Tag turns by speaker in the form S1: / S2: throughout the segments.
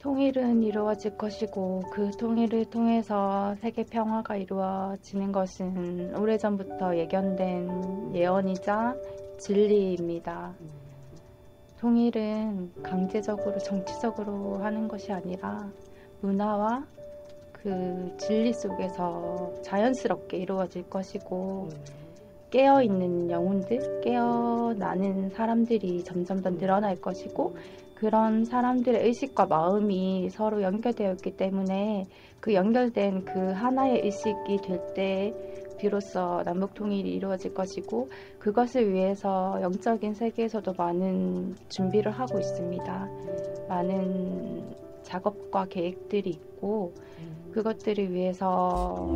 S1: 통일은 이루어질 것이고 그 통일을 통해서 세계 평화가 이루어지는 것은 오래전부터 예견된 예언이자 진리입니다. 통일은 강제적으로 정치적으로 하는 것이 아니라 문화와 그 진리 속에서 자연스럽게 이루어질 것이고 깨어있는 영혼들, 깨어나는 사람들이 점점 더 늘어날 것이고 그런 사람들의 의식과 마음이 서로 연결되어 있기 때문에 그 연결된 그 하나의 의식이 될 때 비로소 남북통일이 이루어질 것이고 그것을 위해서 영적인 세계에서도 많은 준비를 하고 있습니다. 많은 작업과 계획들이 있고 그것들을 위해서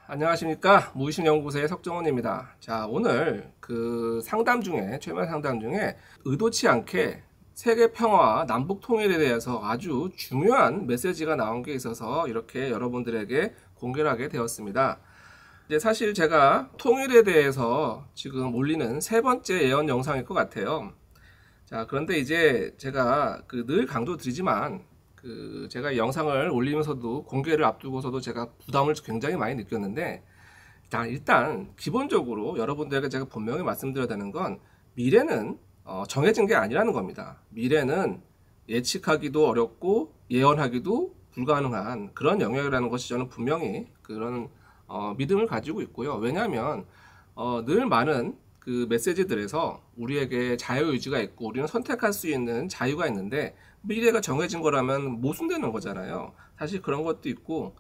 S2: 안녕하십니까, 무의식연구소의 석정원입니다. 자, 오늘 그 상담 중에, 최면 상담 중에 의도치 않게 세계 평화와 남북 통일에 대해서 아주 중요한 메시지가 나온 게 있어서 이렇게 여러분들에게 공개를 하게 되었습니다. 이제 사실 제가 통일에 대해서 지금 올리는 세 번째 예언 영상일 것 같아요. 자, 그런데 이제 제가 늘 강조드리지만 제가 영상을 올리면서도 공개를 앞두고서도 제가 부담을 굉장히 많이 느꼈는데, 일단 기본적으로 여러분들에게 제가 분명히 말씀드려야 되는 건 미래는 정해진 게 아니라는 겁니다. 미래는 예측하기도 어렵고 예언하기도 불가능한 그런 영역이라는 것이 저는 분명히 그런 믿음을 가지고 있고요. 왜냐하면 늘 많은 그 메시지들에서 우리에게 자유의지가 있고 우리는 선택할 수 있는 자유가 있는데 미래가 정해진 거라면 모순되는 거잖아요. 사실 그런 것도 있고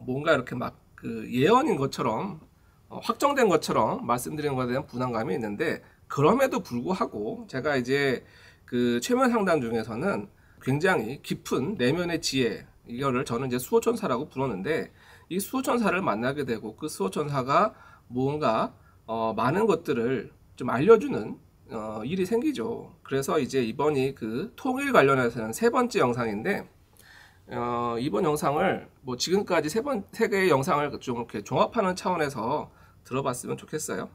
S2: 뭔가 이렇게 막 그 예언인 것처럼 확정된 것처럼 말씀드리는 것에 대한 부담감이 있는데, 그럼에도 불구하고 제가 이제 그 최면 상담 중에서는 굉장히 깊은 내면의 지혜, 이거를 저는 이제 수호천사라고 부르는데, 이 수호천사를 만나게 되고 그 수호천사가 뭔가 많은 것들을 좀 알려주는 일이 생기죠. 그래서 이제 이번이 그 통일 관련해서는 세 번째 영상인데, 이번 영상을 뭐 지금까지 세 개의 영상을 좀 이렇게 종합하는 차원에서 들어봤으면 좋겠어요.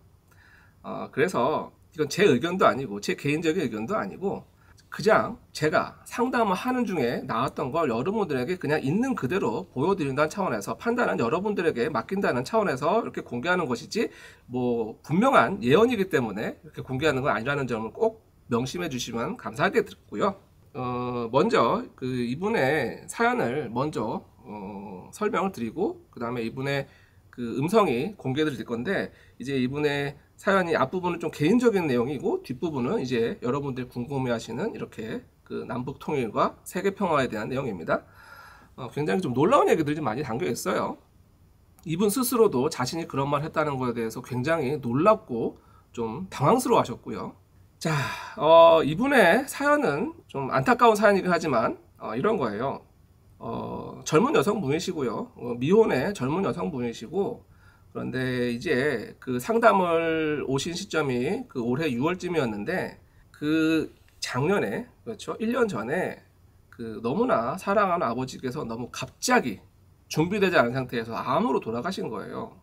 S2: 그래서 이건 제 의견도 아니고 제 개인적인 의견도 아니고 그냥 제가 상담을 하는 중에 나왔던 걸 여러분들에게 그냥 있는 그대로 보여드린다는 차원에서, 판단은 여러분들에게 맡긴다는 차원에서 이렇게 공개하는 것이지, 뭐 분명한 예언이기 때문에 이렇게 공개하는 건 아니라는 점을 꼭 명심해 주시면 감사하겠고요. 먼저 이분의 사연을 먼저 설명을 드리고 그 다음에 이분의 그 음성이 공개될 건데, 이제 이분의 사연이 앞부분은 좀 개인적인 내용이고 뒷부분은 이제 여러분들이 궁금해하시는 이렇게 그 남북 통일과 세계 평화에 대한 내용입니다. 굉장히 좀 놀라운 얘기들이 좀 많이 담겨 있어요. 이분 스스로도 자신이 그런 말 했다는 것에 대해서 굉장히 놀랍고 좀 당황스러워 하셨고요. 자, 이분의 사연은 좀 안타까운 사연이긴 하지만 이런 거예요. 젊은 여성분이시고요. 미혼의 젊은 여성분이시고, 그런데 이제 그 상담을 오신 시점이 그 올해 6월쯤이었는데 그 작년에, 그렇죠, 1년 전에 그 너무나 사랑하는 아버지께서 너무 갑자기 준비되지 않은 상태에서 암으로 돌아가신 거예요.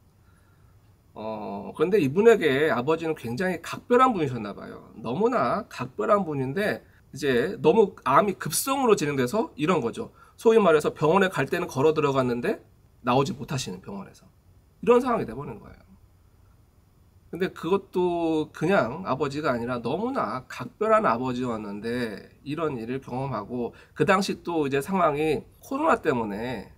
S2: 그런데 이분에게 아버지는 굉장히 각별한 분이셨나 봐요. 너무나 각별한 분인데 이제 너무 암이 급성으로 진행돼서 이런 거죠. 소위 말해서 병원에 갈 때는 걸어 들어갔는데 나오지 못하시는, 병원에서 이런 상황이 돼버린 거예요. 근데 그것도 그냥 아버지가 아니라 너무나 각별한 아버지였는데 이런 일을 경험하고, 그 당시 또 이제 상황이 코로나 때문에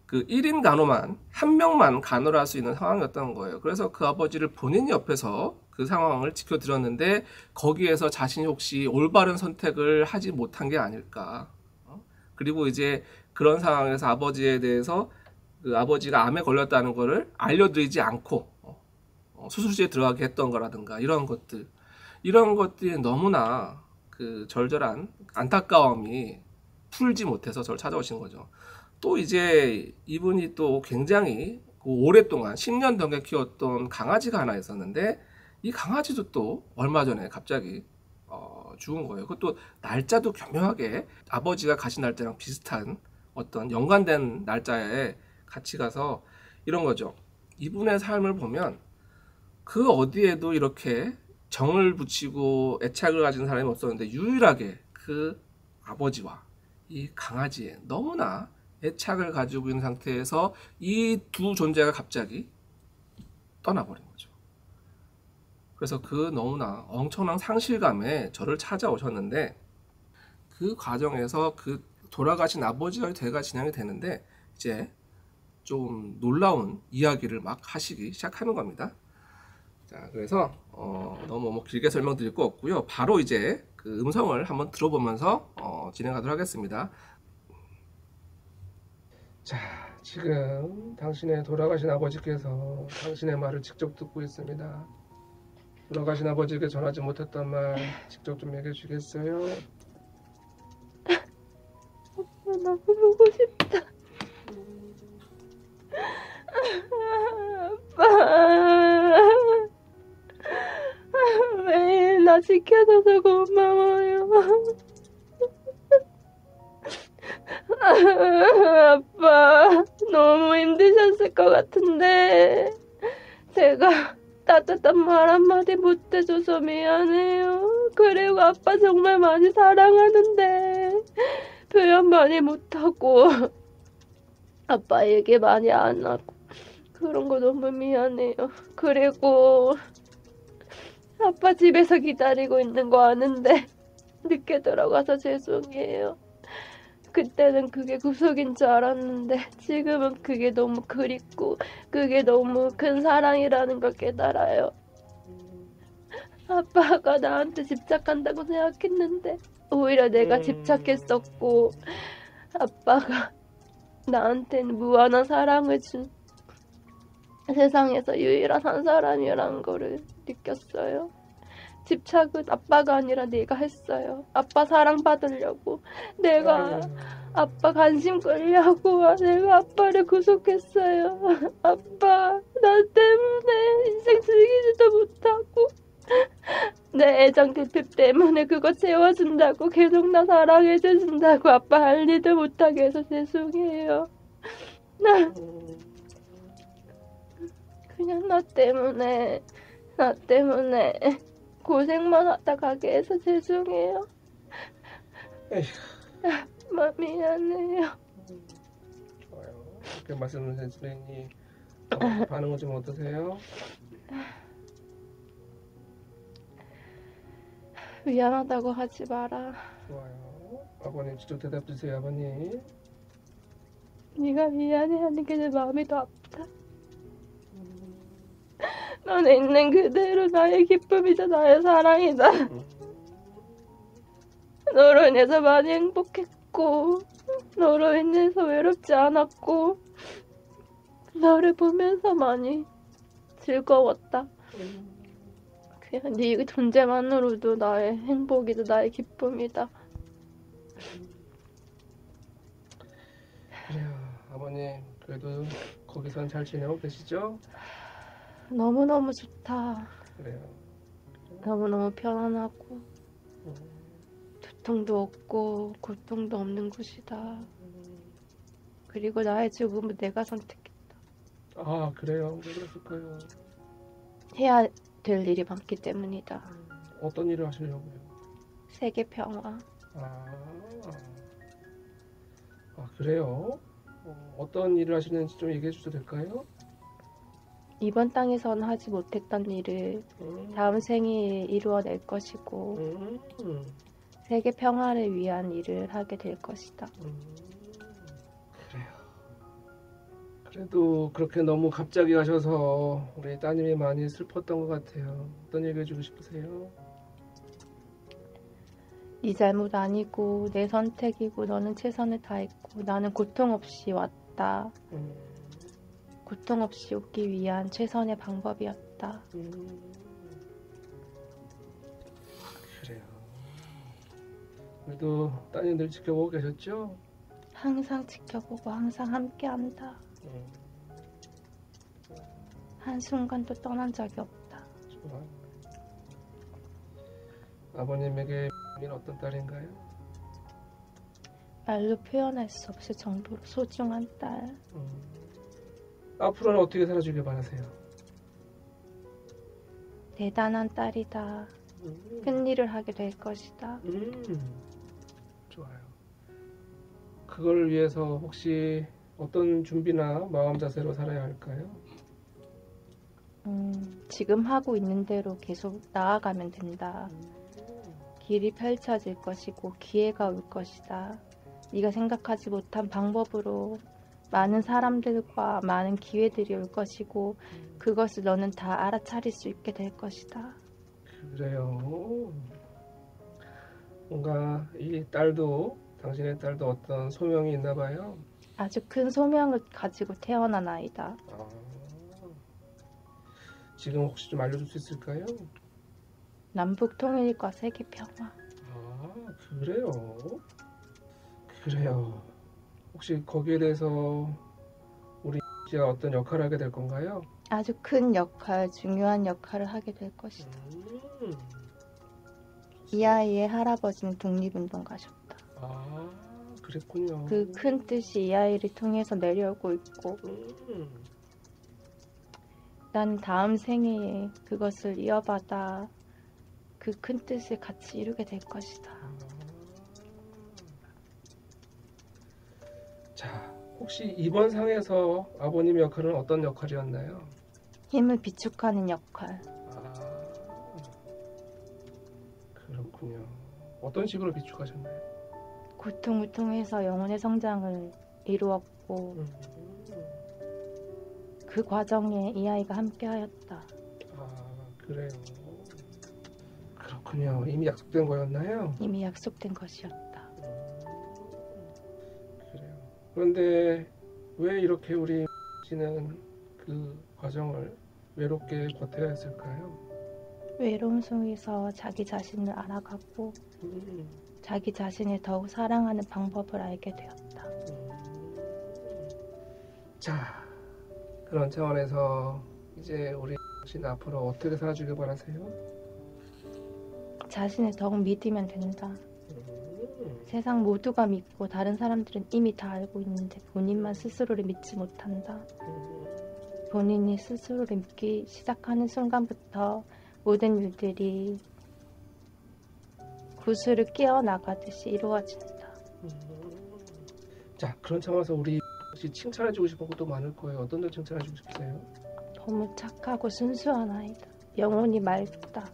S2: 그 1인 간호만, 한 명만 간호를 할 수 있는 상황이었던 거예요. 그래서 그 아버지를 본인 옆에서 그 상황을 지켜드렸는데 거기에서 자신이 혹시 올바른 선택을 하지 못한 게 아닐까. 그리고 이제 그런 상황에서 아버지에 대해서 그 아버지가 암에 걸렸다는 거를 알려드리지 않고 수술실에 들어가게 했던 거라든가 이런 것들이 너무나 그 절절한 안타까움이 풀지 못해서 저를 찾아오신 거죠. 또 이제 이분이 또 굉장히 오랫동안 10년 넘게 키웠던 강아지가 하나 있었는데 이 강아지도 또 얼마 전에 갑자기 죽은 거예요. 그것도 날짜도 교묘하게 아버지가 가신 날짜랑 비슷한 어떤 연관된 날짜에 같이 가서 이런 거죠. 이분의 삶을 보면 그 어디에도 이렇게 정을 붙이고 애착을 가진 사람이 없었는데 유일하게 그 아버지와 이 강아지에 너무나 애착을 가지고 있는 상태에서 이 두 존재가 갑자기 떠나버린 거죠. 그래서 그 너무나 엄청난 상실감에 저를 찾아오셨는데, 그 과정에서 그 돌아가신 아버지와 대화가 진행이 되는데 이제 좀 놀라운 이야기를 막 하시기 시작하는 겁니다. 자, 그래서 너무 뭐 길게 설명드릴 거 없고요. 바로 이제 그 음성을 한번 들어보면서 진행하도록 하겠습니다. 자, 지금 당신의 돌아가신 아버지께서 당신의 말을 직접 듣고 있습니다. 돌아가신 아버지에게 전하지 못했던 말 직접 좀 얘기해 주시겠어요?
S1: 너무 보고 싶다. 아빠. 매일 나 지켜줘서 고마워요. 아빠, 너무 힘드셨을 것 같은데, 제가 따뜻한 말 한마디 못 해줘서 미안해요. 그리고 아빠 정말 많이 사랑하는데, 표현 많이 못하고, 아빠 얘기 많이 안 하고, 그런 거 너무 미안해요. 그리고, 아빠 집에서 기다리고 있는 거 아는데, 늦게 들어가서 죄송해요. 그때는 그게 구속인 줄 알았는데 지금은 그게 너무 그립고 그게 너무 큰 사랑이라는 걸 깨달아요. 아빠가 나한테 집착한다고 생각했는데 오히려 내가 집착했었고 아빠가 나한테는 무한한 사랑을 준 세상에서 유일한 한 사람이라는 거를 느꼈어요. 집착은 아빠가 아니라 내가 했어요. 아빠 사랑받으려고. 내가 아빠 관심 끌려고 내가 아빠를 구속했어요. 아빠, 나 때문에 인생 즐기지도 못하고 내 애정 대핍 때문에 그거 채워준다고 계속 나 사랑해줘준다고 아빠 할 일도 못하게 해서 죄송해요. 그냥 나 때문에 고생만 하다 가게 해서 죄송해요. 미안해요.
S2: 좋아요. 그렇게 말씀하신 선생님 반응은 좀 어떠세요?
S1: 미안하다고 하지 마라.
S2: 좋아요. 아버님 직접 대답 주세요, 아버님.
S1: 네가 미안해하는 게 내 마음이 더 아프다. 넌 있는 그대로 나의 기쁨이자 나의 사랑이다. 너로 인해서 많이 행복했고 너로 인해서 외롭지 않았고 너를 보면서 많이 즐거웠다. 그냥 네 존재만으로도 나의 행복이다. 나의 기쁨이다.
S2: 그래요, 아버님. 그래도 거기선 잘 지내고 계시죠?
S1: 너무너무 좋다.
S2: 그래요.
S1: 너무너무 편안하고 두통도 없고 고통도 없는 곳이다. 그리고 나의 죽음은 내가 선택했다.
S2: 아, 그래요? 왜 그랬을까요?
S1: 해야 될 일이 많기 때문이다.
S2: 어떤 일을 하시려고요?
S1: 세계 평화.
S2: 그래요? 어떤 일을 하시는지 좀 얘기해 주셔도 될까요?
S1: 이번 땅에서는 하지 못했던 일을 다음 생에 이루어낼 것이고 세계 평화를 위한 일을 하게 될 것이다.
S2: 그래요. 그래도 그렇게 너무 갑자기 하셔서 우리 따님이 많이 슬펐던 것 같아요. 어떤 얘기 해주고 싶으세요?
S1: 네 잘못 아니고 내 선택이고 너는 최선을 다했고 나는 고통 없이 왔다. 고통 없이 오기 위한 최선의 방법이었다.
S2: 그래요. 그래도 따님들 지켜보고 계셨죠?
S1: 항상 지켜보고 항상 함께한다. 한순간도 떠난 적이 없다.
S2: 좋아. 아버님에게 어떤 딸인가요?
S1: 말로 표현할 수 없을 정도로 소중한 딸.
S2: 앞으로는 어떻게 살아주길 바라세요?
S1: 대단한 딸이다. 큰 일을 하게 될 것이다.
S2: 좋아요. 그걸 위해서 혹시 어떤 준비나 마음 자세로 살아야 할까요?
S1: 지금 하고 있는 대로 계속 나아가면 된다. 길이 펼쳐질 것이고 기회가 올 것이다. 네가 생각하지 못한 방법으로 많은 사람들과 많은 기회들이 올 것이고 그것을 너는 다 알아차릴 수 있게 될 것이다.
S2: 그래요. 뭔가 이 딸도, 당신의 딸도 어떤 소명이 있나 봐요.
S1: 아주 큰 소명을 가지고 태어난 아이다.
S2: 아, 지금 혹시 좀 알려줄 수 있을까요?
S1: 남북 통일과 세계 평화.
S2: 아, 그래요. 그래요. 혹시 거기에 대해서 우리 씨가 어떤 역할을 하게 될 건가요?
S1: 아주 큰 역할, 중요한 역할을 하게 될 것이다. 이 아이의 할아버지는 독립운동가셨다.
S2: 아, 그랬군요.
S1: 그 큰 뜻이 이 아이를 통해서 내려오고 있고 난 다음 생애에 그것을 이어받아 그 큰 뜻을 같이 이루게 될 것이다.
S2: 자, 혹시 이번 상에서 아버님 역할은 어떤 역할이었나요?
S1: 힘을 비축하는 역할.
S2: 아, 그렇군요. 어떤 식으로 비축하셨나요?
S1: 고통을 통해서 영혼의 성장을 이루었고 그 과정에 이 아이가 함께하였다.
S2: 아, 그래요. 그렇군요. 이미 약속된 거였나요?
S1: 이미 약속된 것이었다.
S2: 그래요. 그런데 왜 이렇게 우리 씨는 그 과정을 외롭게 버텨야 했을까요?
S1: 외로움 속에서 자기 자신을 알아가고
S2: 음,
S1: 자기 자신을 더욱 사랑하는 방법을 알게 되었다.
S2: 자, 그런 차원에서 이제 우리 씨는 앞으로 어떻게 살아주길 바라세요?
S1: 자신을 더욱 믿으면 된다. 세상 모두가 믿고 다른 사람들은 이미 다 알고 있는데 본인만 스스로를 믿지 못한다. 본인이 스스로를 믿기 시작하는 순간부터 모든 일들이 구슬을 끼어 나가듯이 이루어진다.
S2: 자, 그런 차원에서 우리 씨 칭찬해주고 싶은 것도 많을 거예요. 어떤 걸 칭찬해주고 싶으세요?
S1: 너무 착하고 순수한 아이다. 영혼이 맑다.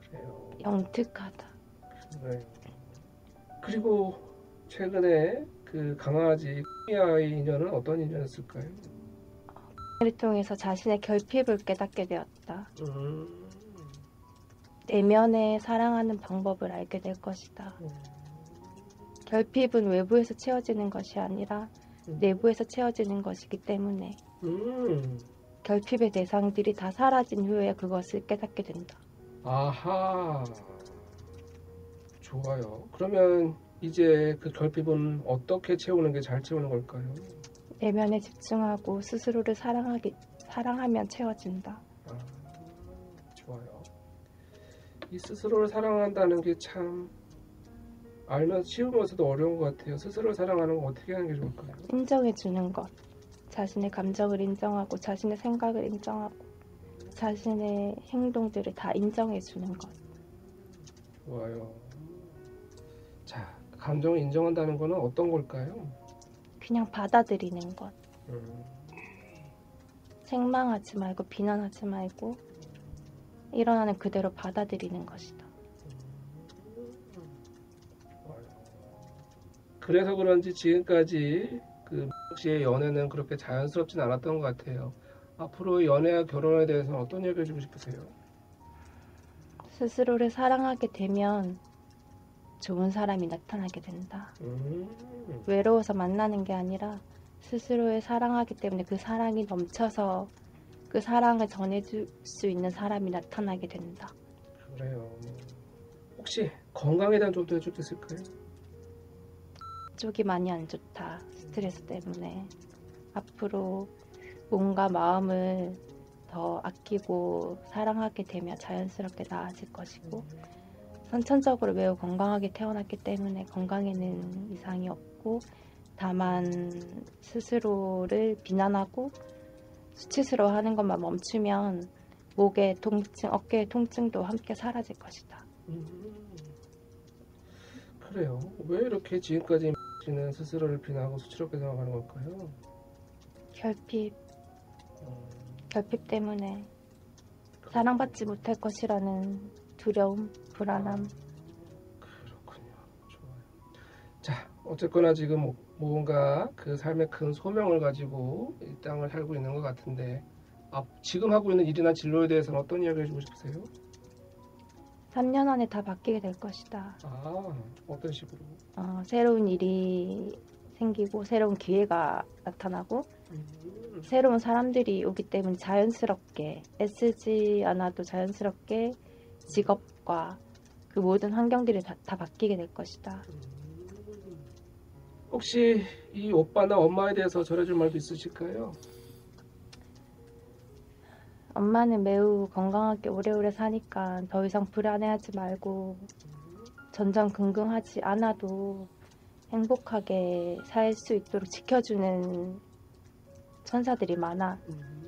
S2: 그래요.
S1: 영특하다.
S2: 네. 그리고 최근에 그 강아지 아이 인연은 어떤 인연이었을까요?
S1: 이를 통해서 자신의 결핍을 깨닫게 되었다.
S2: 음,
S1: 내면의 사랑하는 방법을 알게 될 것이다. 결핍은 외부에서 채워지는 것이 아니라 내부에서 채워지는 것이기 때문에 결핍의 대상들이 다 사라진 후에 그것을 깨닫게 된다.
S2: 아하, 좋아요. 그러면 이제 그 결핍은 어떻게 채우는 게 잘 채우는 걸까요?
S1: 내면에 집중하고 스스로를 사랑하면 채워진다.
S2: 아, 좋아요. 이 스스로를 사랑한다는 게 참 알면 쉬우면서도 어려운 것 같아요. 스스로를 사랑하는 건 어떻게 하는 게 좋을까요?
S1: 인정해주는 것. 자신의 감정을 인정하고 자신의 생각을 인정하고 자신의 행동들을 다 인정해주는 것.
S2: 좋아요. 자, 감정을 인정한다는 거는 어떤 걸까요?
S1: 그냥 받아들이는 것. 책망하지 말고 비난하지 말고 일어나는 그대로 받아들이는 것이다.
S2: 그래서 그런지 지금까지 그 씨의 연애는 그렇게 자연스럽진 않았던 것 같아요. 앞으로 연애와 결혼에 대해서 어떤 얘기를 해주고 싶으세요?
S1: 스스로를 사랑하게 되면 좋은 사람이 나타나게 된다. 외로워서 만나는 게 아니라 스스로를 사랑하기 때문에 그 사랑이 넘쳐서 그 사랑을 전해줄 수 있는 사람이 나타나게 된다.
S2: 그래요. 혹시 건강에 대한 좀 더 해줄 수 있을까요?
S1: 쪽이 많이 안 좋다. 스트레스 때문에. 앞으로 몸과 마음을 더 아끼고 사랑하게 되면 자연스럽게 나아질 것이고 선천적으로 매우 건강하게 태어났기 때문에 건강에는 이상이 없고 다만 스스로를 비난하고 수치스러워하는 것만 멈추면 목의 통증, 어깨의 통증도 함께 사라질 것이다.
S2: 그래요. 왜 이렇게 지금까지 씨는 스스로를 비난하고 수치롭게 생각하는 걸까요?
S1: 결핍 때문에 사랑받지 못할 것이라는 두려움, 불안함.
S2: 그렇군요. 좋아요. 자, 어쨌거나 지금 뭔가 그 삶의 큰 소명을 가지고 이 땅을 살고 있는 것 같은데, 지금 하고 있는 일이나 진로에 대해서는 어떤 이야기 해주고 싶으세요?
S1: 3년 안에 다 바뀌게 될 것이다.
S2: 어떤 식으로?
S1: 새로운 일이 생기고 새로운 기회가 나타나고 새로운 사람들이 오기 때문에 자연스럽게 애쓰지 않아도 자연스럽게 직업과 그 모든 환경들이 다 바뀌게 될 것이다.
S2: 혹시 이 오빠나 엄마에 대해서 전해줄 말도 있으실까요?
S1: 엄마는 매우 건강하게 오래오래 사니까 더 이상 불안해하지 말고 전전긍긍하지 않아도 행복하게 살 수 있도록 지켜주는 천사들이 많아.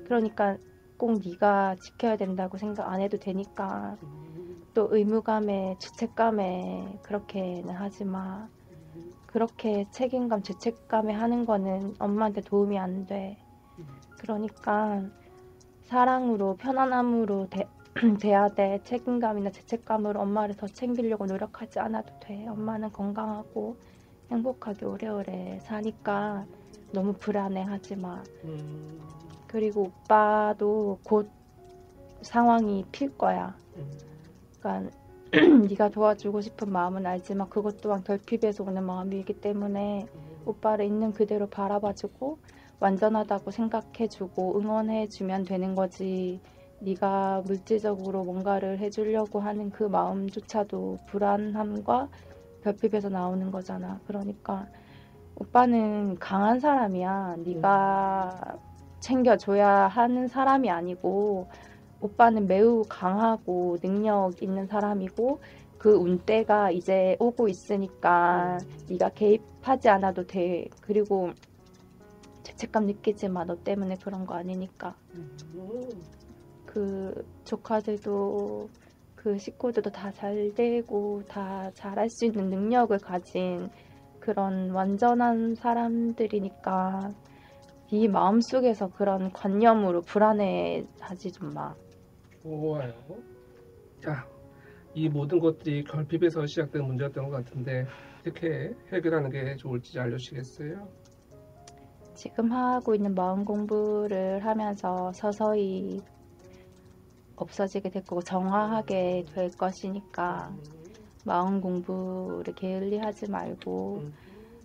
S1: 그러니까 꼭 네가 지켜야 된다고 생각 안 해도 되니까 또 의무감에 죄책감에 그렇게는 하지 마. 그렇게 책임감, 죄책감에 하는 거는 엄마한테 도움이 안 돼. 그러니까 사랑으로 편안함으로 돼야 돼. 책임감이나 죄책감으로 엄마를 더 챙기려고 노력하지 않아도 돼. 엄마는 건강하고 행복하게 오래오래 사니까 너무 불안해하지 마. 그리고 오빠도 곧 상황이 필 거야. 그러니까 네가 도와주고 싶은 마음은 알지만 그것 또한 결핍에서 오는 마음이기 때문에 오빠를 있는 그대로 바라봐주고 완전하다고 생각해주고 응원해주면 되는 거지. 네가 물질적으로 뭔가를 해주려고 하는 그 마음조차도 불안함과 결핍에서 나오는 거잖아. 그러니까 오빠는 강한 사람이야. 네가 챙겨줘야 하는 사람이 아니고 오빠는 매우 강하고 능력 있는 사람이고 그 운때가 이제 오고 있으니까 네가 개입하지 않아도 돼. 그리고 죄책감 느끼지 마. 너 때문에 그런 거 아니니까. 그 조카들도 그 식구들도 다 잘 되고 다 잘할 수 있는 능력을 가진 그런 완전한 사람들이니까 네 마음속에서 그런 관념으로 불안해하지 좀 마.
S2: 좋아요. 자, 이 모든 것들이 결핍에서 시작된 문제였던 것 같은데 어떻게 해결하는 게 좋을지 알려주시겠어요?
S1: 지금 하고 있는 마음 공부를 하면서 서서히 없어지게 될 거고 정화하게 될 것이니까 마음 공부를 게을리하지 말고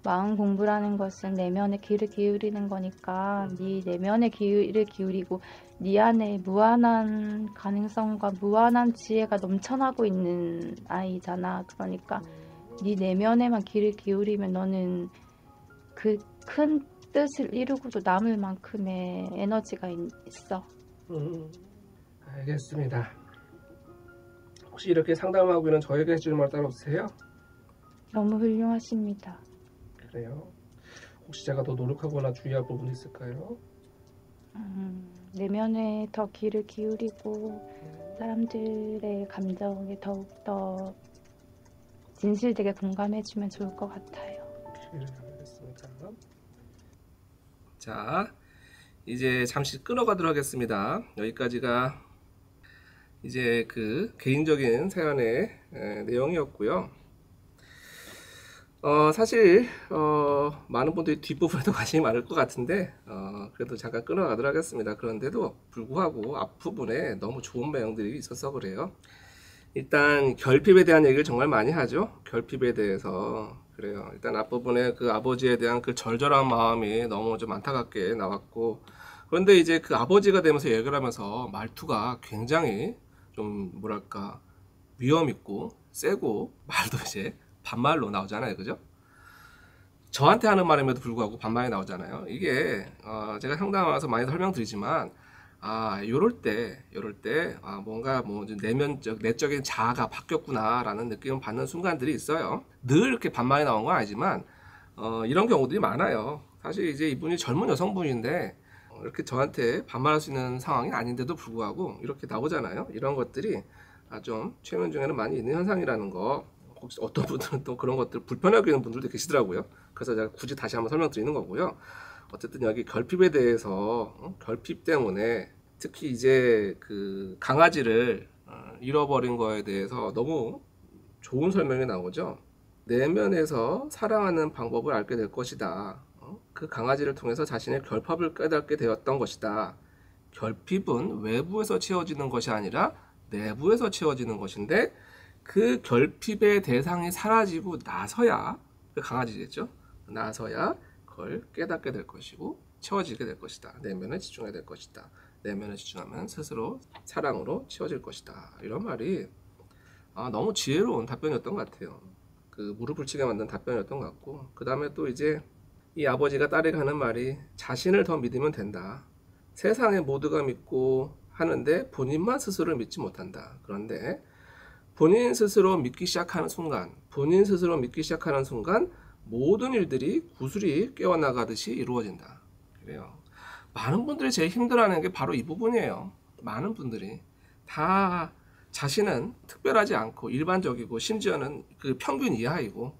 S1: 마음 공부라는 것은 내면에 귀를 기울이는 거니까 네 내면에 귀를 기울이고 네 안에 무한한 가능성과 무한한 지혜가 넘쳐나고 있는 아이잖아. 그러니까 네 내면에만 귀를 기울이면 너는 그 큰 뜻을 이루고도 남을 만큼의 에너지가 있어.
S2: 알겠습니다. 혹시 이렇게 상담하고 있는 저에게 해줄 말 따로 없으세요?
S1: 너무 훌륭하십니다.
S2: 그래요? 혹시 제가 더 노력하거나 주의할 부분이 있을까요?
S1: 내면에 더 귀를 기울이고 사람들의 감정에 더욱더 진실되게 공감해주면 좋을 것 같아요.
S2: 알겠습니다. 자, 이제 잠시 끊어가도록 하겠습니다. 여기까지가 이제 그 개인적인 사연의 내용이었고요. 사실 많은 분들이 뒷부분에도 관심이 많을 것 같은데 그래도 잠깐 끊어가도록 하겠습니다. 그런데도 불구하고 앞부분에 너무 좋은 내용들이 있어서 그래요. 일단 결핍에 대한 얘기를 정말 많이 하죠. 결핍에 대해서. 그래요. 일단 앞부분에 그 아버지에 대한 그 절절한 마음이 너무 좀 안타깝게 나왔고, 그런데 이제 그 아버지가 되면서 얘기를 하면서 말투가 굉장히 좀 뭐랄까 위험 있고 세고 말도 이제 반말로 나오잖아요. 그죠? 저한테 하는 말임에도 불구하고 반말이 나오잖아요. 이게 제가 상담하면서 많이 설명드리지만 요럴 때 뭔가 뭐 내적인 자아가 바뀌었구나 라는 느낌을 받는 순간들이 있어요. 늘 이렇게 반말이 나온 건 아니지만 이런 경우들이 많아요. 사실 이제 이분이 젊은 여성분인데 이렇게 저한테 반말할 수 있는 상황이 아닌데도 불구하고 이렇게 나오잖아요. 이런 것들이 좀 최면 중에는 많이 있는 현상이라는 거. 혹시 어떤 분들은 또 그런 것들 불편하게 여기는 분들도 계시더라고요. 그래서 제가 굳이 다시 한번 설명드리는 거고요. 어쨌든 여기 결핍에 대해서 결핍 때문에 특히 이제 그 강아지를 잃어버린 거에 대해서 너무 좋은 설명이 나오죠. 내면에서 사랑하는 방법을 알게 될 것이다. 그 강아지를 통해서 자신의 결핍을 깨닫게 되었던 것이다. 결핍은 외부에서 채워지는 것이 아니라 내부에서 채워지는 것인데 그 결핍의 대상이 사라지고 나서야 그 강아지겠죠. 나서야 그걸 깨닫게 될 것이고 채워지게 될 것이다. 내면에 집중해야 될 것이다. 내면에 집중하면 스스로 사랑으로 채워질 것이다. 이런 말이 너무 지혜로운 답변이었던 것 같아요. 그 무릎을 치게 만든 답변이었던 것 같고, 그 다음에 또 이제 이 아버지가 딸에게 하는 말이 자신을 더 믿으면 된다. 세상에 모두가 믿고 하는데 본인만 스스로를 믿지 못한다. 그런데 본인 스스로 믿기 시작하는 순간, 모든 일들이 구슬이 깨어나가듯이 이루어진다. 그래요. 많은 분들이 제일 힘들어하는 게 바로 이 부분이에요. 많은 분들이 다 자신은 특별하지 않고 일반적이고 심지어는 그 평균 이하이고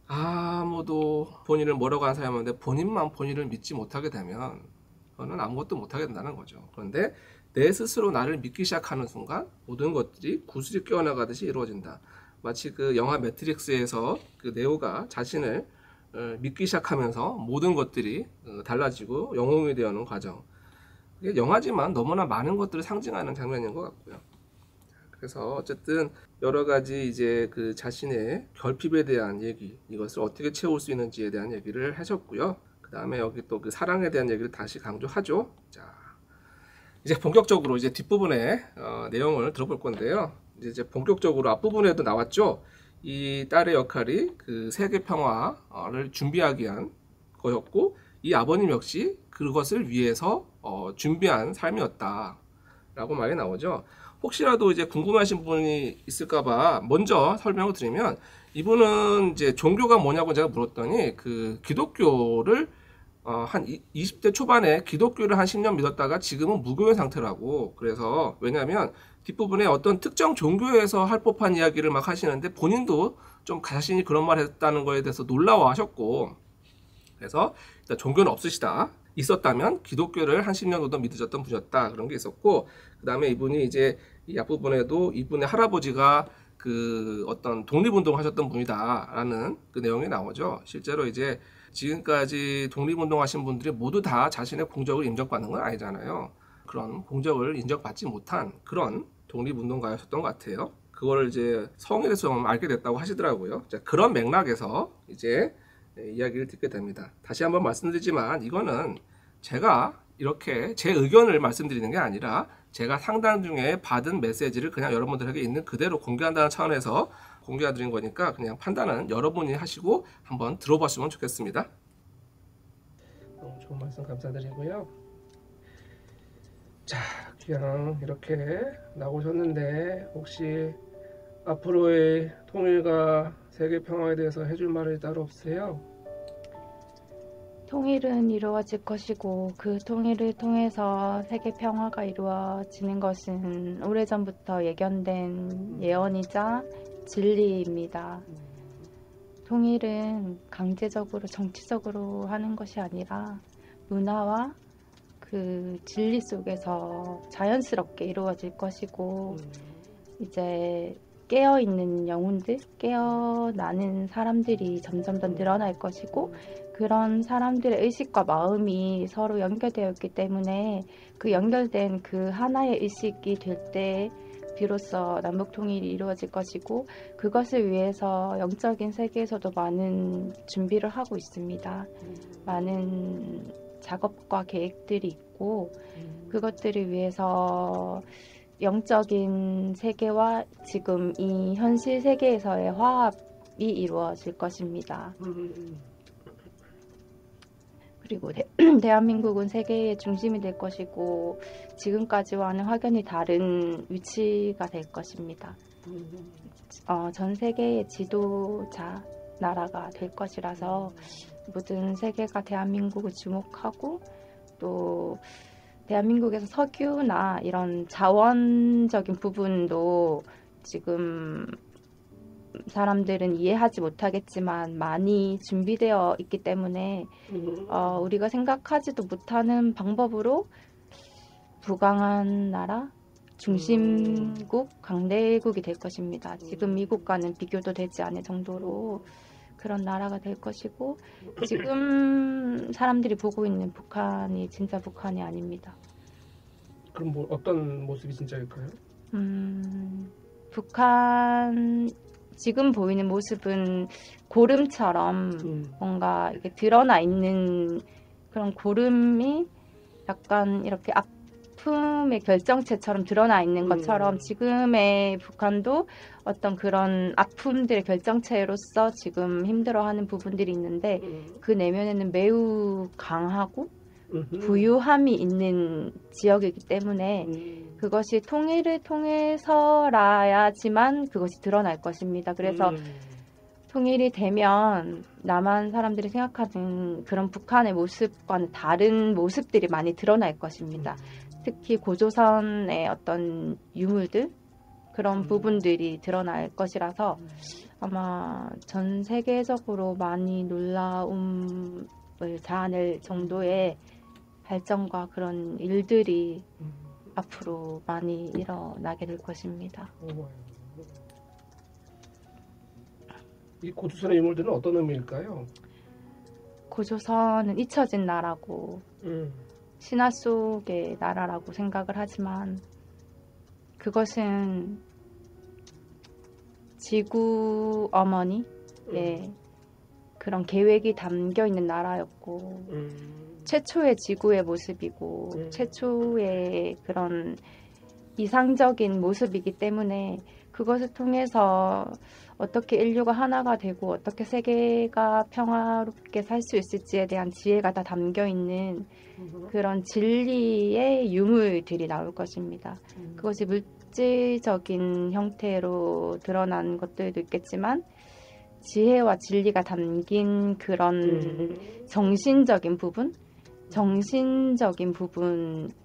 S2: 아무도 본인을 뭐라고 하는 사람이 없는데 본인만 본인을 믿지 못하게 되면 그거는 아무것도 못하게 된다는 거죠. 그런데 내 스스로 나를 믿기 시작하는 순간 모든 것들이 구슬이 깨어나가듯이 이루어진다. 마치 그 영화 매트릭스에서 그 네오가 자신을 믿기 시작하면서 모든 것들이 달라지고 영웅이 되어가는 과정. 이게 영화지만 너무나 많은 것들을 상징하는 장면인 것 같고요. 그래서 어쨌든 여러 가지 이제 그 자신의 결핍에 대한 얘기, 이것을 어떻게 채울 수 있는지에 대한 얘기를 하셨고요. 그 다음에 여기 또 그 사랑에 대한 얘기를 다시 강조하죠. 자, 이제 본격적으로 이제 뒷부분의 내용을 들어볼 건데요. 이제 본격적으로 앞부분에도 나왔죠. 이 딸의 역할이 그 세계 평화를 준비하기 위한 거였고, 이 아버님 역시 그것을 위해서 준비한 삶이었다라고 말이 나오죠. 혹시라도 이제 궁금하신 분이 있을까봐 먼저 설명을 드리면, 이분은 이제 종교가 뭐냐고 제가 물었더니 그 기독교를 한 20대 초반에 기독교를 한 10년 믿었다가 지금은 무교인 상태라고. 그래서 왜냐하면 뒷부분에 어떤 특정 종교에서 할 법한 이야기를 막 하시는데 본인도 좀 자신이 그런 말 했다는 거에 대해서 놀라워하셨고, 그래서 일단 종교는 없으시다. 있었다면 기독교를 한 10년 정도 믿으셨던 분이었다. 그런 게 있었고, 그 다음에 이분이 이제 이 앞부분에도 이분의 할아버지가 그 어떤 독립운동을 하셨던 분이다라는 그 내용이 나오죠. 실제로 이제 지금까지 독립운동 하신 분들이 모두 다 자신의 공적을 인정받는 건 아니잖아요. 그런 공적을 인정받지 못한 그런 독립운동가였던 것 같아요. 그거를 이제 성에 대해서 알게 됐다고 하시더라고요. 자, 그런 맥락에서 이제 이야기를 듣게 됩니다. 다시 한번 말씀드리지만 이거는 제가 이렇게 제 의견을 말씀드리는 게 아니라 제가 상담 중에 받은 메시지를 그냥 여러분들에게 있는 그대로 공개한다는 차원에서 공개해드린 거니까 그냥 판단은 여러분이 하시고 한번 들어보시면 좋겠습니다. 너무 좋은 말씀 감사드리고요. 자, 그냥 이렇게 나오셨는데 혹시 앞으로의 통일과 세계 평화에 대해서 해줄 말이 따로 없으세요?
S1: 통일은 이루어질 것이고 그 통일을 통해서 세계 평화가 이루어지는 것은 오래전부터 예견된 예언이자 진리입니다. 통일은 강제적으로 정치적으로 하는 것이 아니라 문화와 그 진리 속에서 자연스럽게 이루어질 것이고 이제 깨어있는 영혼들, 깨어나는 사람들이 점점 더 늘어날 것이고 그런 사람들의 의식과 마음이 서로 연결되어 있기 때문에 그 연결된 그 하나의 의식이 될 때 비로소 남북통일이 이루어질 것이고 그것을 위해서 영적인 세계에서도 많은 준비를 하고 있습니다. 많은 작업과 계획들이 있고 그것들을 위해서 영적인 세계와 지금 이 현실 세계에서의 화합이 이루어질 것입니다. 그리고 대한민국은 세계의 중심이 될 것이고 지금까지와는 확연히 다른 위치가 될 것입니다. 전 세계의 지도자, 나라가 될 것이라서 모든 세계가 대한민국을 주목하고 또 대한민국에서 석유나 이런 자원적인 부분도 지금 사람들은 이해하지 못하겠지만 많이 준비되어 있기 때문에 우리가 생각하지도 못하는 방법으로 부강한 나라, 중심국, 강대국이 될 것입니다. 지금 미국과는 비교도 되지 않을 정도로 그런 나라가 될 것이고 지금 사람들이 보고 있는 북한이 진짜 북한이 아닙니다.
S2: 그럼 뭐 어떤 모습이 진짜일까요?
S1: 북한 지금 보이는 모습은 고름처럼 뭔가 이렇게 드러나 있는 그런 고름이 약간 이렇게 아픔의 결정체처럼 드러나 있는 것처럼 지금의 북한도 어떤 그런 아픔들의 결정체로서 지금 힘들어하는 부분들이 있는데 그 내면에는 매우 강하고 부유함이 있는 지역이기 때문에 그것이 통일을 통해서라야지만 그것이 드러날 것입니다. 그래서 통일이 되면 남한 사람들이 생각하는 그런 북한의 모습과는 다른 모습들이 많이 드러날 것입니다. 특히 고조선의 어떤 유물들 그런 부분들이 드러날 것이라서 아마 전 세계적으로 많이 놀라움을 자아낼 정도의 발전과 그런 일들이 앞으로 많이 일어나게 될 것입니다.
S2: 이 고조선의 유물들은 어떤 의미일까요?
S1: 고조선은 잊혀진 나라고 신화 속의 나라라고 생각을 하지만 그것은 지구 어머니의 그런 계획이 담겨 있는 나라였고 최초의 지구의 모습이고 최초의 그런 이상적인 모습이기 때문에 그것을 통해서 어떻게 인류가 하나가 되고 어떻게 세계가 평화롭게 살 수 있을지에 대한 지혜가 다 담겨 있는 그런 진리의 유물들이 나올 것입니다. 그것이 물질적인 형태로 드러난 것들도 있겠지만 지혜와 진리가 담긴 그런 정신적인 부분,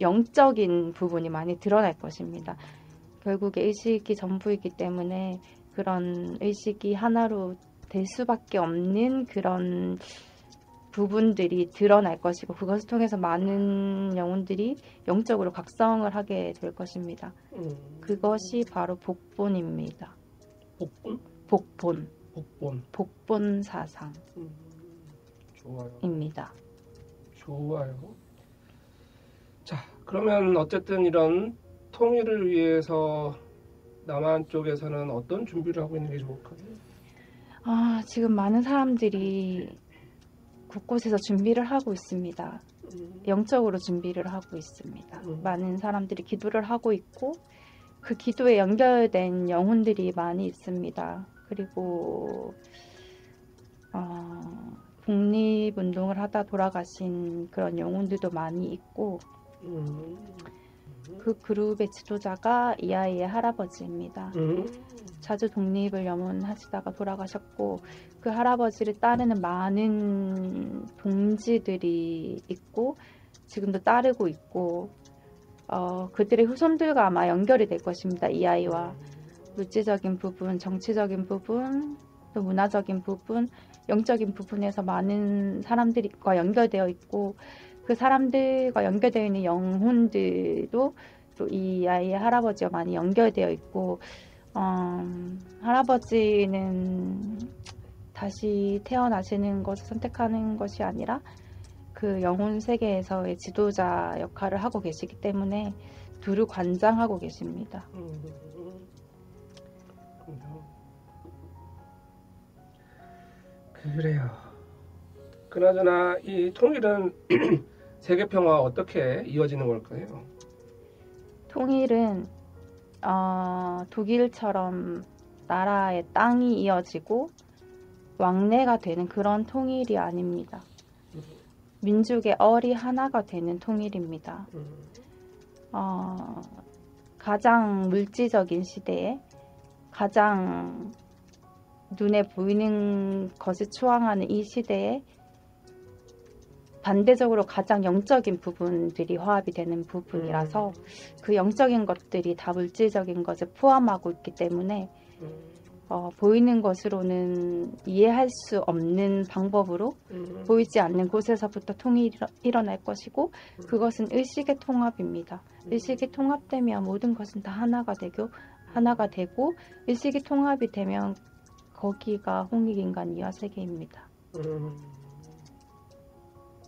S1: 영적인 부분이 많이 드러날 것입니다. 결국에 의식이 전부이기 때문에 그런 의식이 하나로 될 수밖에 없는 그런 부분들이 드러날 것이고 그것을 통해서 많은 영혼들이 영적으로 각성을 하게 될 것입니다. 그것이 바로 복본입니다.
S2: 복본?
S1: 복본 사상.
S2: 좋아요.
S1: 입니다.
S2: 좋아요. 자, 그러면 어쨌든 이런 통일을 위해서 남한 쪽에서는 어떤 준비를 하고 있는 게 좋을까요?
S1: 지금 많은 사람들이 곳곳에서 준비를 하고 있습니다. 영적으로 준비를 하고 있습니다. 많은 사람들이 기도를 하고 있고 그 기도에 연결된 영혼들이 많이 있습니다. 그리고 독립운동을 하다 돌아가신 그런 영혼들도 많이 있고 그 그룹의 지도자가 이 아이의 할아버지입니다. 자주 독립을 염원하시다가 돌아가셨고 그 할아버지를 따르는 많은 동지들이 있고 지금도 따르고 있고 그들의 후손들과 아마 연결이 될 것입니다. 이 아이와 물질적인 부분, 정치적인 부분, 또 문화적인 부분, 영적인 부분에서 많은 사람들과 연결되어 있고 그 사람들과 연결되어 있는 영혼들도 또 이 아이의 할아버지와 많이 연결되어 있고 할아버지는 다시 태어나시는 것을 선택하는 것이 아니라 그 영혼 세계에서의 지도자 역할을 하고 계시기 때문에 두루 관장하고 계십니다.
S2: 그래요. 그나저나 이 통일은 세계 평화와 어떻게 이어지는 걸까요?
S1: 통일은 독일처럼 나라의 땅이 이어지고 왕래가 되는 그런 통일이 아닙니다. 민족의 얼이 하나가 되는 통일입니다. 가장 물질적인 시대에 가장 눈에 보이는 것을 추앙하는 이 시대에 반대적으로 가장 영적인 부분들이 화합이 되는 부분이라서 그 영적인 것들이 다 물질적인 것을 포함하고 있기 때문에 보이는 것으로는 이해할 수 없는 방법으로 보이지 않는 곳에서부터 통일이 일어날 것이고 그것은 의식의 통합입니다. 의식이 통합되면 모든 것은 다 하나가 되고 의식이 통합이 되면 거기가 홍익인간 이화 세계입니다.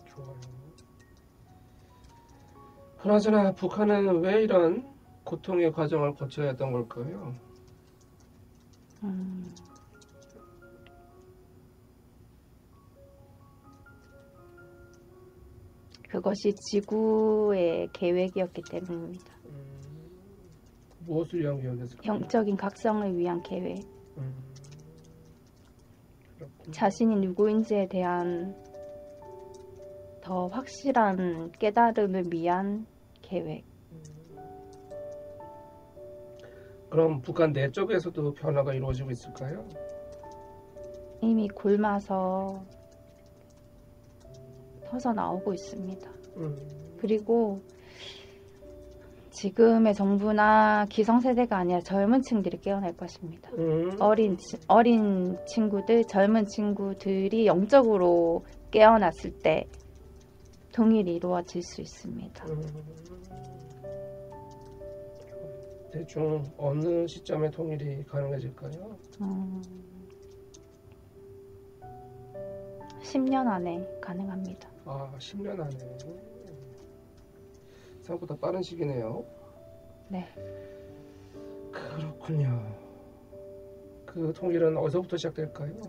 S2: 좋아요. 그나저나 북한은 왜 이런 고통의 과정을 거쳐야 했던 걸까요?
S1: 그것이 지구의 계획이었기 때문입니다.
S2: 무엇을 위한 계획이었을까요?
S1: 영적인 각성을 위한 계획.
S2: 그렇군요.
S1: 자신이 누구인지에 대한 더 확실한 깨달음을 위한 계획.
S2: 그럼 북한 내쪽에서도 변화가 이루어지고 있을까요?
S1: 이미 굶어서 터져 나오고 있습니다. 그리고 지금의 정부나 기성세대가 아니라 젊은 층들이 깨어날 것입니다. 어린 친구들, 젊은 친구들이 영적으로 깨어났을 때 통일이 이루어질 수 있습니다.
S2: 대충 어느 시점에 통일이 가능해질까요?
S1: 10년 안에 가능합니다.
S2: 10년 안에. 생각보다 빠른 시기네요.
S1: 네.
S2: 그렇군요. 그 통일은 어디서부터 시작될까요?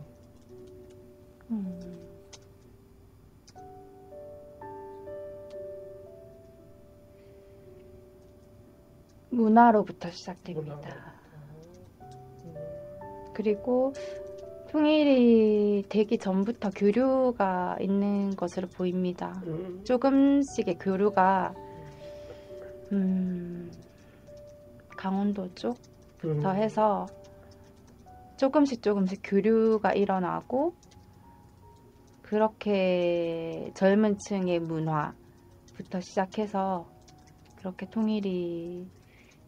S1: 문화로부터 시작됩니다. 그리고 통일이 되기 전부터 교류가 있는 것으로 보입니다. 조금씩의 교류가 강원도 쪽부터 해서 조금씩 교류가 일어나고 그렇게 젊은 층의 문화부터 시작해서 그렇게 통일이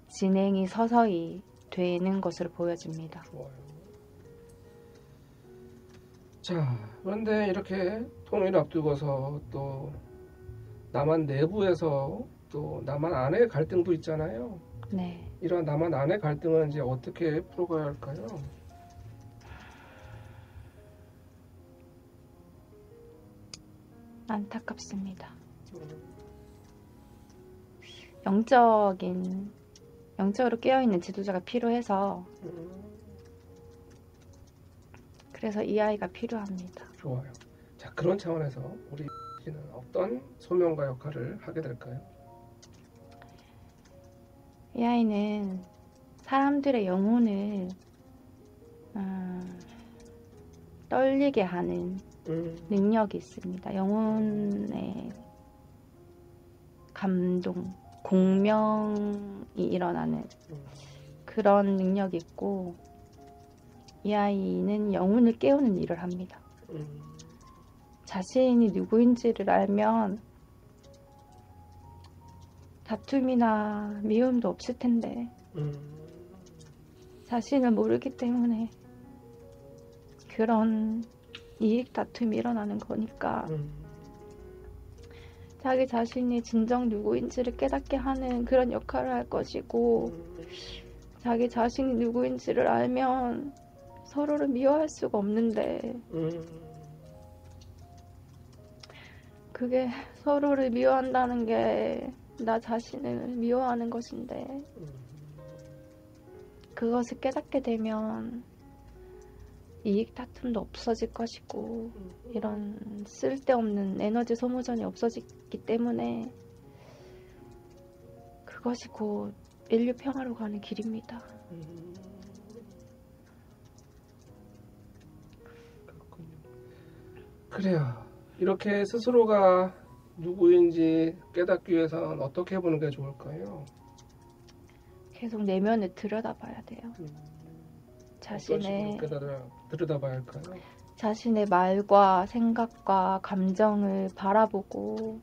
S1: 진행이 서서히 되는 것으로 보여집니다.
S2: 좋아요. 자, 그런데 이렇게 통일 앞두고서 또 남한 내부에서 또 남한 안의 갈등도 있잖아요.
S1: 네.
S2: 이런 남한 안의 갈등은 이제 어떻게 풀어가야 할까요?
S1: 안타깝습니다. 영적으로 깨어있는 지도자가 필요해서 그래서 이 아이가 필요합니다.
S2: 좋아요. 자, 그런 차원에서 우리 씨는 어떤 소명과 역할을 하게 될까요?
S1: 이 아이는 사람들의 영혼을 떨리게 하는 능력이 있습니다. 영혼의 감동, 공명이 일어나는 그런 능력이 있고 이 아이는 영혼을 깨우는 일을 합니다. 자신이 누구인지를 알면 다툼이나 미움도 없을 텐데 자신을 모르기 때문에 그런 이익 다툼이 일어나는 거니까 자기 자신이 진정 누구인지를 깨닫게 하는 그런 역할을 할 것이고 자기 자신이 누구인지를 알면 서로를 미워할 수가 없는데 그게 서로를 미워한다는 게 나 자신을 미워하는 것인데 그것을 깨닫게 되면 이익 다툼도 없어질 것이고 이런 쓸데없는 에너지 소모전이 없어지기 때문에 그것이 곧 인류 평화로 가는 길입니다.
S2: 그렇군요. 그래요. 이렇게 스스로가 누구인지 깨닫기 위해서는 어떻게 해보는 게 좋을까요?
S1: 계속 내면을 들여다봐야 돼요. 자신의
S2: 들여다봐야 할까요?
S1: 자신의 말과 생각과 감정을 바라보고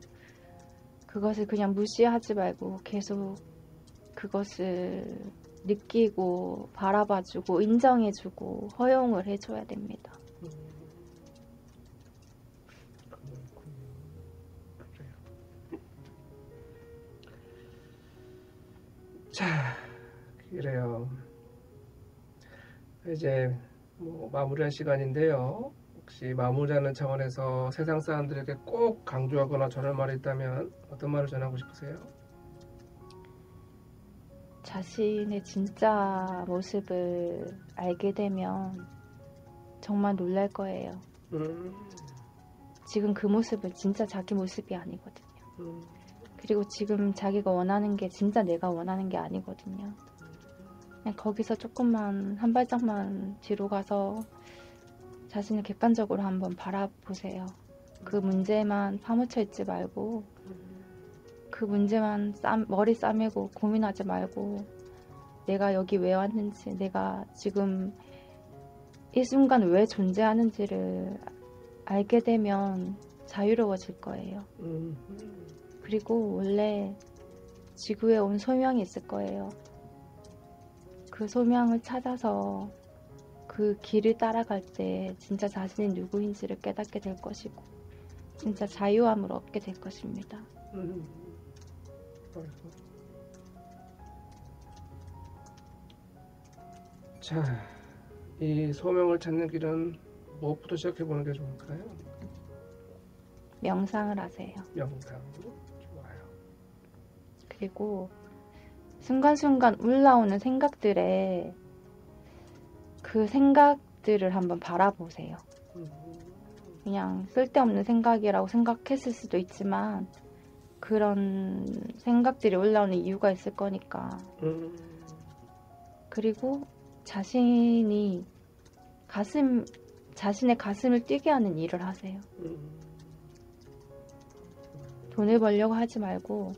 S1: 그것을 그냥 무시하지 말고 계속 그것을 느끼고 바라봐주고 인정해주고 허용을 해줘야 됩니다.
S2: 그래요. 자, 그래요. 이제 뭐 마무리할 시간인데요. 혹시 마무리하는 차원에서 세상 사람들에게 꼭 강조하거나 전할 말이 있다면 어떤 말을 전하고 싶으세요?
S1: 자신의 진짜 모습을 알게 되면 정말 놀랄 거예요. 지금 그 모습은 진짜 자기 모습이 아니거든요. 그리고 지금 자기가 원하는 게 진짜 내가 원하는 게 아니거든요. 그냥 거기서 조금만 한 발짝만 뒤로 가서 자신을 객관적으로 한번 바라보세요. 그 문제만 파묻혀 있지 말고 그 문제만 머리 싸매고 고민하지 말고 내가 여기 왜 왔는지 내가 지금 이 순간 왜 존재하는지를 알게 되면 자유로워질 거예요. 그리고 원래 지구에 온 소명이 있을 거예요. 그 소명을 찾아서 그 길을 따라갈 때 진짜 자신이 누구인지를 깨닫게 될 것이고 진짜 자유함을 얻게 될 것입니다.
S2: 자, 이 소명을 찾는 길은 무엇부터 시작해보는 게 좋을까요?
S1: 명상을 하세요.
S2: 명상. 좋아요.
S1: 그리고 순간순간 올라오는 생각들에 그 생각들을 한번 바라보세요. 그냥 쓸데없는 생각이라고 생각했을 수도 있지만 그런 생각들이 올라오는 이유가 있을 거니까. 그리고 자신의 가슴을 뛰게 하는 일을 하세요. 돈을 벌려고 하지 말고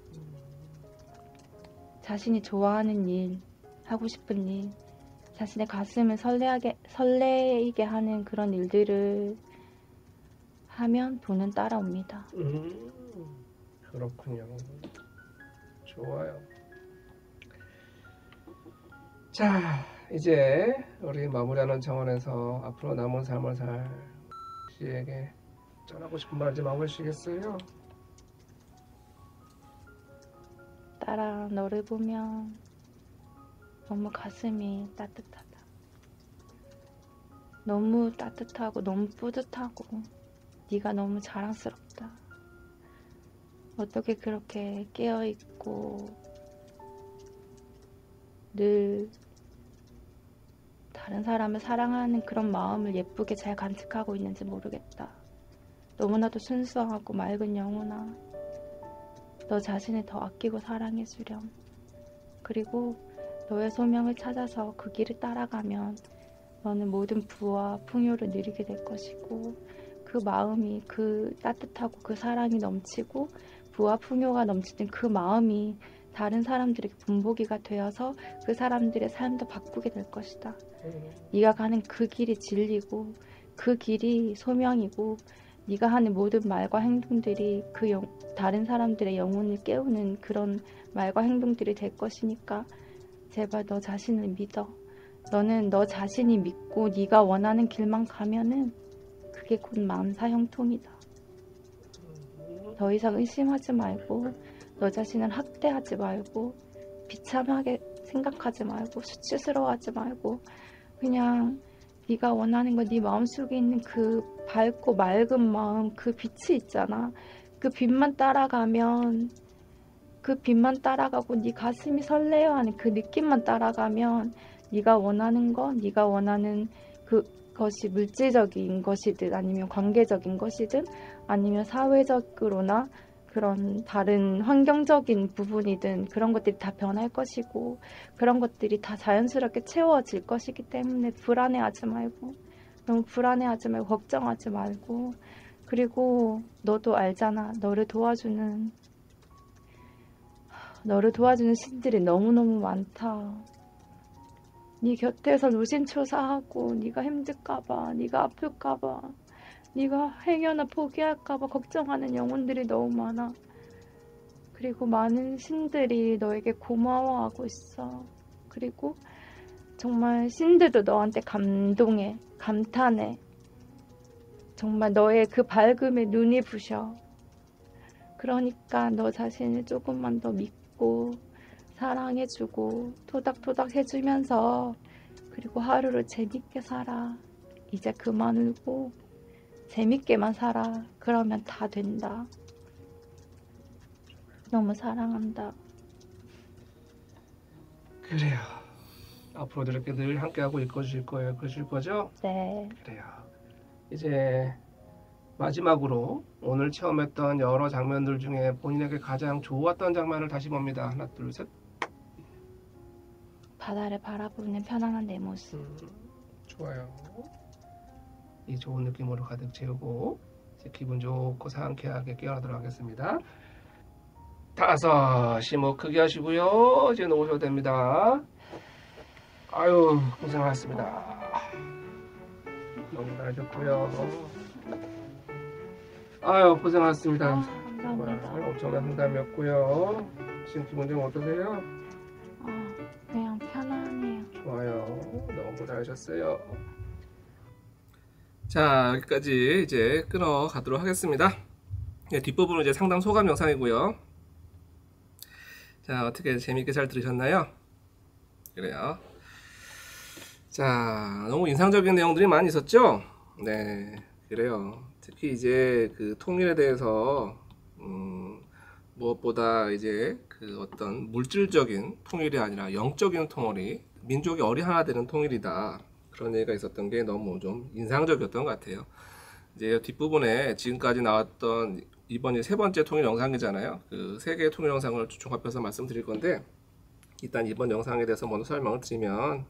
S1: 자신이 좋아하는 일, 하고 싶은 일, 자신의 가슴을 설레이게 하는 그런 일들을 하면 돈은 따라옵니다.
S2: 그렇군요. 좋아요. 자, 이제 우리 마무리하는 차원에서 앞으로 남은 삶을 살 씨에게 전하고 싶은 말 좀 해보시겠어요?
S1: 딸아, 너를 보면 너무 가슴이 따뜻하다. 너무 따뜻하고 너무 뿌듯하고 네가 너무 자랑스럽다. 어떻게 그렇게 깨어있고 늘 다른 사람을 사랑하는 그런 마음을 예쁘게 잘 간직하고 있는지 모르겠다. 너무나도 순수하고 맑은 영혼아. 너 자신을 더 아끼고 사랑해주렴. 그리고 너의 소명을 찾아서 그 길을 따라가면 너는 모든 부와 풍요를 누리게 될 것이고 그 마음이 그 따뜻하고 그 사랑이 넘치고 부와 풍요가 넘치는 그 마음이 다른 사람들에게 분보기가 되어서 그 사람들의 삶도 바꾸게 될 것이다. 네가 가는 그 길이 진리고 그 길이 소명이고 네가 하는 모든 말과 행동들이 다른 사람들의 영혼을 깨우는 그런 말과 행동들이 될 것이니까 제발 너 자신을 믿어. 너는 너 자신이 믿고 네가 원하는 길만 가면은 그게 곧 만사 형통이다. 더 이상 의심하지 말고 너 자신을 학대하지 말고 비참하게 생각하지 말고 수치스러워하지 말고 그냥 네가 원하는 거 네 마음속에 있는 그 밝고 맑은 마음 그 빛이 있잖아. 그 빛만 따라가면 그 빛만 따라가고 네 가슴이 설레어하는 그 느낌만 따라가면 네가 원하는 거 네가 원하는 그것이 물질적인 것이든 아니면 관계적인 것이든 아니면 사회적으로나 그런 다른 환경적인 부분이든 그런 것들이 다 변할 것이고 그런 것들이 다 자연스럽게 채워질 것이기 때문에 불안해하지 말고 너무 불안해하지 말고 걱정하지 말고 그리고 너도 알잖아. 너를 도와주는 신들이 너무너무 많다. 네 곁에서 노심초사하고 네가 힘들까봐, 네가 아플까봐, 네가 행여나 포기할까봐 걱정하는 영혼들이 너무 많아. 그리고 많은 신들이 너에게 고마워하고 있어. 그리고 정말 신들도 너한테 감동해, 감탄해. 정말 너의 그 밝음에 눈이 부셔. 그러니까 너 자신을 조금만 더 믿고 사랑해주고 토닥토닥 해주면서 그리고 하루를 재밌게 살아. 이제 그만 울고 재밌게만 살아. 그러면 다 된다. 너무 사랑한다.
S2: 그래요. 앞으로도 이렇게 늘 함께하고 읽어주실 거예요. 그러실 거죠?
S1: 네.
S2: 그래요. 이제 마지막으로 오늘 체험했던 여러 장면들 중에 본인에게 가장 좋았던 장면을 다시 봅니다. 하나, 둘, 셋.
S1: 바다를 바라보는 편안한 내 모습.
S2: 좋아요. 이 좋은 느낌으로 가득 채우고 이제 기분 좋고 상쾌하게 깨어나도록 하겠습니다. 5, 심호 크게 하시고요. 이제 놓으셔도 됩니다. 아유, 고생하셨습니다. 너무 잘하셨고요. 아유, 고생하셨습니다.
S1: 감사합니다.
S2: 엄청난 상담이었고요. 지금 기분 좀 어떠세요?
S1: 그냥 편안해요.
S2: 좋아요. 너무 잘하셨어요. 자, 여기까지 이제 끊어 가도록 하겠습니다. 네, 뒷부분은 이제 상담 소감 영상이고요. 자, 어떻게 재미있게 잘 들으셨나요? 그래요. 자, 너무 인상적인 내용들이 많이 있었죠? 네, 그래요. 특히 이제 그 통일에 대해서 무엇보다 이제 그 어떤 물질적인 통일이 아니라 영적인 통일이 민족이 어리하나 되는 통일이다. 그런 얘기가 있었던 게 너무 좀 인상적이었던 것 같아요. 이제 뒷부분에 지금까지 나왔던 이번이 3번째 통일 영상이잖아요. 그 3개의 통일 영상을 종합해서 말씀드릴 건데, 일단 이번 영상에 대해서 먼저 설명을 드리면,